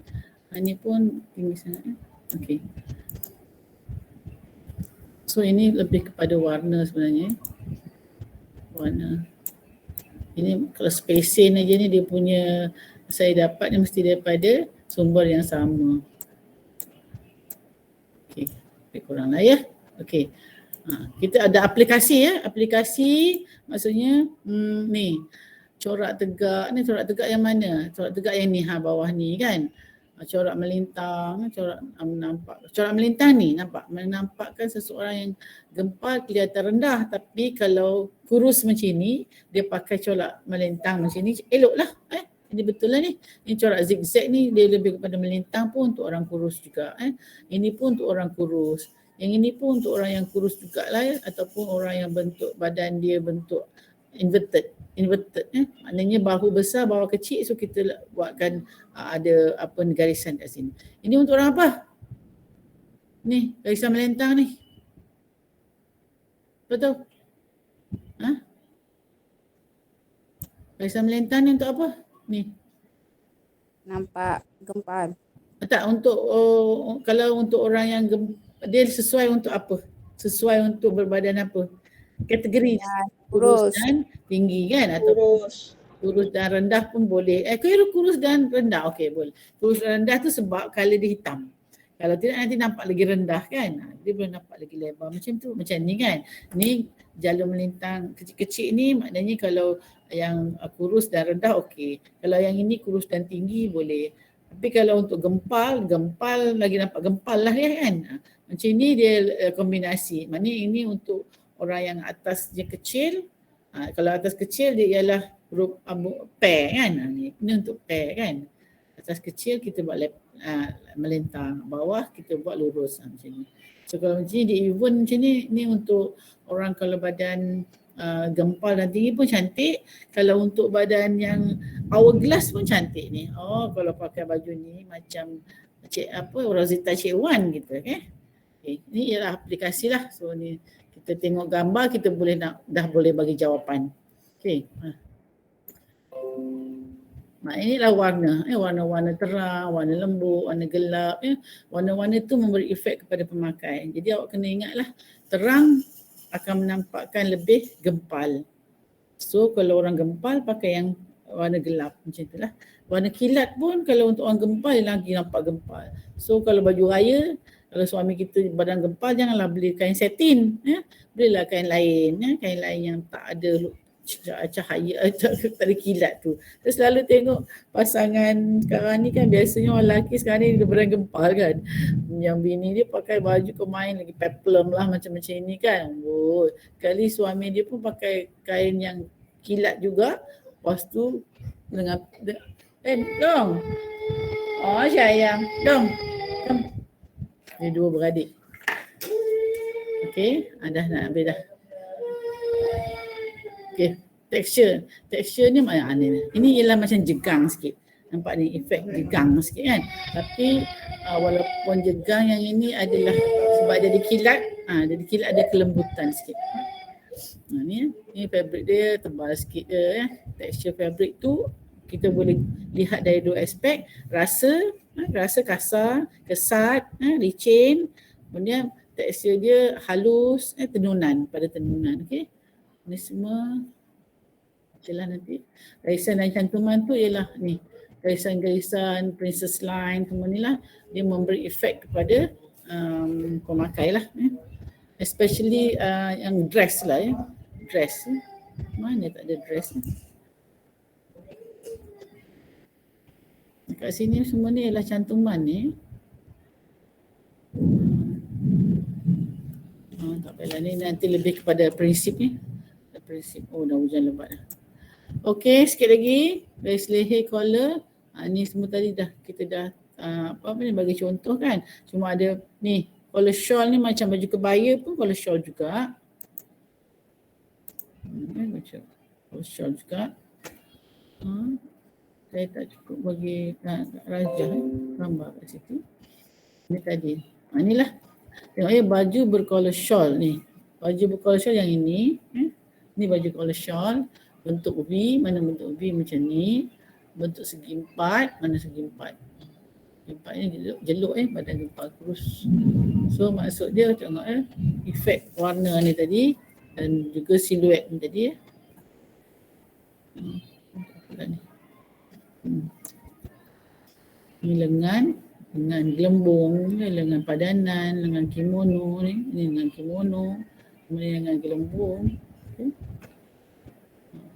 Ni pun tinggi sangat. Okay. So ini lebih kepada warna sebenarnya. Warna. Ini kalau spacing aja ni dia punya, saya dapat ni mesti daripada sumber yang sama. Okey, lebih kurang lah ya. Okey. Kita ada aplikasi ya. Aplikasi maksudnya ni corak tegak ni, corak tegak yang mana? Corak tegak yang ni bawah ni kan. Corak melintang, corak nampak. Corak melintang ni nampak menampakkan seseorang yang gempal kelihatan rendah, tapi kalau kurus macam ni dia pakai corak melintang macam ni eloklah. Ini betul lah ni. Ini corak zigzag ni dia lebih kepada melintang pun untuk orang kurus juga. Ini pun untuk orang kurus. Yang ini pun untuk orang yang kurus jugalah ya, ataupun orang yang bentuk badan dia bentuk inverted. Maknanya bahu besar, bawah kecil, so kita buatkan ada apa garisan kat sini. Ini untuk orang apa? Ni, garisan melintang ni. Betul? Garisan melintang ni untuk apa? Ni. Nampak gempal. Tak, untuk kalau untuk orang yang dia sesuai untuk apa? Sesuai untuk berbadan apa? Kategori kurus dan tinggi kan, atau kurus dan rendah pun boleh. Kira kurus dan rendah okey boleh. Kurus dan rendah tu sebab color dia hitam. Kalau tidak nanti nampak lagi rendah kan. Dia boleh nampak lagi lebar macam tu, macam ni kan. Ni jalur melintang kecil-kecil ni maknanya kalau yang kurus dan rendah okey. Kalau yang ini kurus dan tinggi boleh. Tapi kalau untuk gempal lagi nampak gempal lah ya kan. Macam ni dia kombinasi. Maknanya ini untuk orang yang atasnya kecil. Kalau atas kecil dia ialah huruf pair kan. Ini untuk pair kan. Atas kecil kita buat melintang, bawah kita buat lurus macam ni. So kalau macam ni dia even macam ni, ni untuk orang kalau badan gempal dan tinggi pun cantik. Kalau untuk badan yang hourglass pun cantik ni. Kalau pakai baju ni macam Rosita Cik Wan gitu okay. Ni ialah aplikasi lah. So ni kita tengok gambar kita boleh dah boleh bagi jawapan. Okey. Inilah warna. Warna-warna terang, warna lembut, warna gelap. Warna-warna tu memberi efek kepada pemakai. Jadi awak kena ingatlah terang akan menampakkan lebih gempal. So kalau orang gempal pakai yang warna gelap macam itulah. Warna kilat pun kalau untuk orang gempal dia lagi nampak gempal. So kalau baju raya, kalau suami kita badan gempal janganlah beli kain satin. Belilah kain lain. Kain lain yang tak ada cahaya, tak ada kilat tu. Saya selalu tengok pasangan sekarang ni kan biasanya orang lelaki sekarang ni dia badan gempal kan. Yang bini dia pakai baju kemain lagi peplum lah macam-macam ni kan. Kali suami dia pun pakai kain yang kilat juga. Lepas tu dengan dong. Sayang, dong. Dia dua beradik. Okey, dah nak habis dah. Okey, texture ni macam ni. Ini ialah macam jegang sikit. Nampak ni efek jegang sikit kan. Tapi walaupun jegang yang ini adalah sebab dia ada kilat, jadi kilat ada kelembutan sikit. Ni fabric dia tebal sikit je ya. Texture fabric tu kita boleh lihat dari dua aspek, rasa kasar, kesat, licin, kemudian tekstur dia halus, tenunan, pada tenunan. Okey. Ni semua jelas nanti. Garisan dan cantuman tu ialah ni. Garisan-garisan princess line semua ni lah, dia memberi efek kepada pemakai lah. Especially yang dress lah ya. Dress. Mana tak ada dress ni? Kat sini semua ni ialah cantuman ni. Tak payahlah ni nanti lebih kepada prinsip ni. Prinsip. Dah hujan lebat dah. Okey, sikit lagi. Garis leher collar. Ni semua tadi dah kita dah apa ni bagi contoh kan. Cuma ada ni collar shawl ni macam baju kebaya pun collar shawl juga. Macam collar shawl juga. Saya tak cukup bagi rajah gambar kat situ. Ini tadi Inilah. Tengok ya, baju berkolor shawl ni. Baju berkolor shawl yang ini. Ni baju kolor shawl. Bentuk V, mana bentuk V macam ni. Bentuk segi empat, mana segi empat. Gempak ni jeluk badan gempak kurus. So maksud dia tengok efek warna ni tadi dan juga siluet ni tadi Ni lengan gelembung, lengan padanan, lengan kimono ni lengan kimono, kemudian lengan gelembung.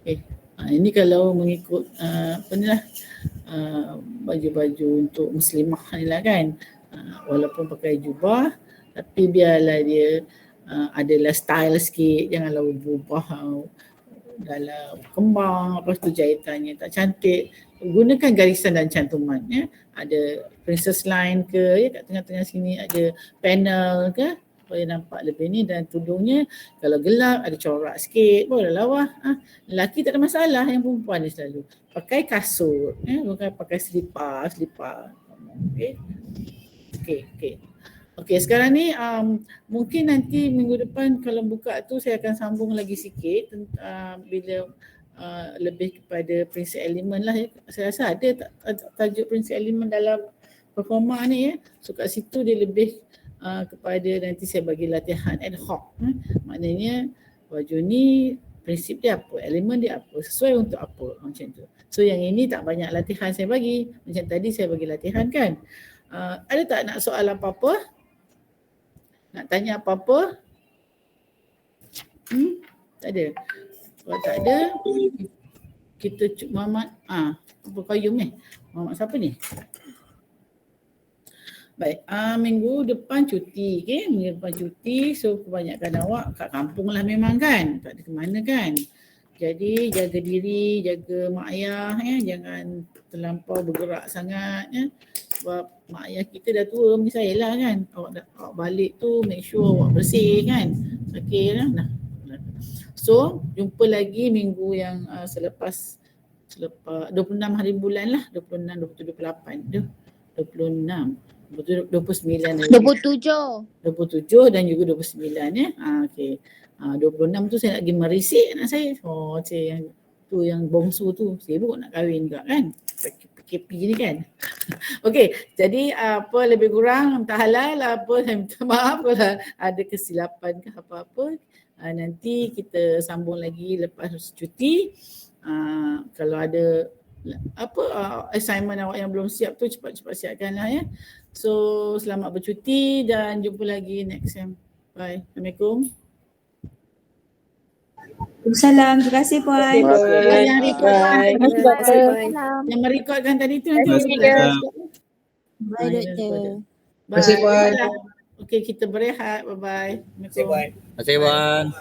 Okey. Ini kalau mengikut baju-baju untuk muslimah ni lah kan. Walaupun pakai jubah tapi biarlah dia adalah style sikit, janganlah berubah dalam kembang, lepas tu jahitannya tak cantik. Gunakan garisan dan cantuman ya. Ada princess line ke ya, kat tengah-tengah sini ada panel ke supaya nampak lebih ni, dan tudungnya kalau gelap ada corak sikit boleh lawa. Lelaki tak ada masalah, yang perempuan ni selalu pakai kasut bukan pakai selipar. Okey, sekarang ni mungkin nanti minggu depan kalau buka tu saya akan sambung lagi sikit bila lebih kepada prinsip elemen lah ya. Saya rasa ada tajuk prinsip elemen dalam performa ni ya. So kat situ dia lebih kepada nanti saya bagi latihan ad hoc. Maknanya baju ni prinsip dia apa, elemen dia apa, sesuai untuk apa, macam tu. So yang ini tak banyak latihan saya bagi. Macam tadi saya bagi latihan kan. Ada tak nak soal apa-apa? Nak tanya apa-apa? Tak ada. Kalau tak ada, kita Muhammad apa Qayyum ni? Muhammad siapa ni? Baik, minggu depan cuti, okay? Minggu depan cuti, so kebanyakan awak kat kampung lah memang kan, tak ada ke mana kan. Jadi jaga diri, jaga mak ayah ya, jangan terlampau bergerak sangat ya. Sebab mak ayah kita dah tua macam saya lah kan. Awak balik tu make sure awak bersih kan. Okay lah. So jumpa lagi minggu yang selepas 26 hari bulan lah, 26, 27, 28, 26. 29 27 dan juga 29 ya. Okey. 26 tu saya nak pergi merisik anak saya. Oh, yang tu yang bongsu tu sibuk nak kahwin juga kan. PKP ni kan. Okey, jadi apa lebih kurang minta halal apa saya minta maaf kalau ada kesilapan ke apa-apa. Nanti kita sambung lagi lepas cuti. Kalau ada assignment awak yang belum siap tu cepat-cepat siapkanlah ya. So selamat bercuti dan jumpa lagi next time. Bye. Assalamualaikum. Waalaikumsalam. Terima kasih Puan. Yang merekodkan tadi tu nanti. Bye doktor. Terima kasih Puan. Okey, kita berehat. Bye bye. Terima kasih Puan.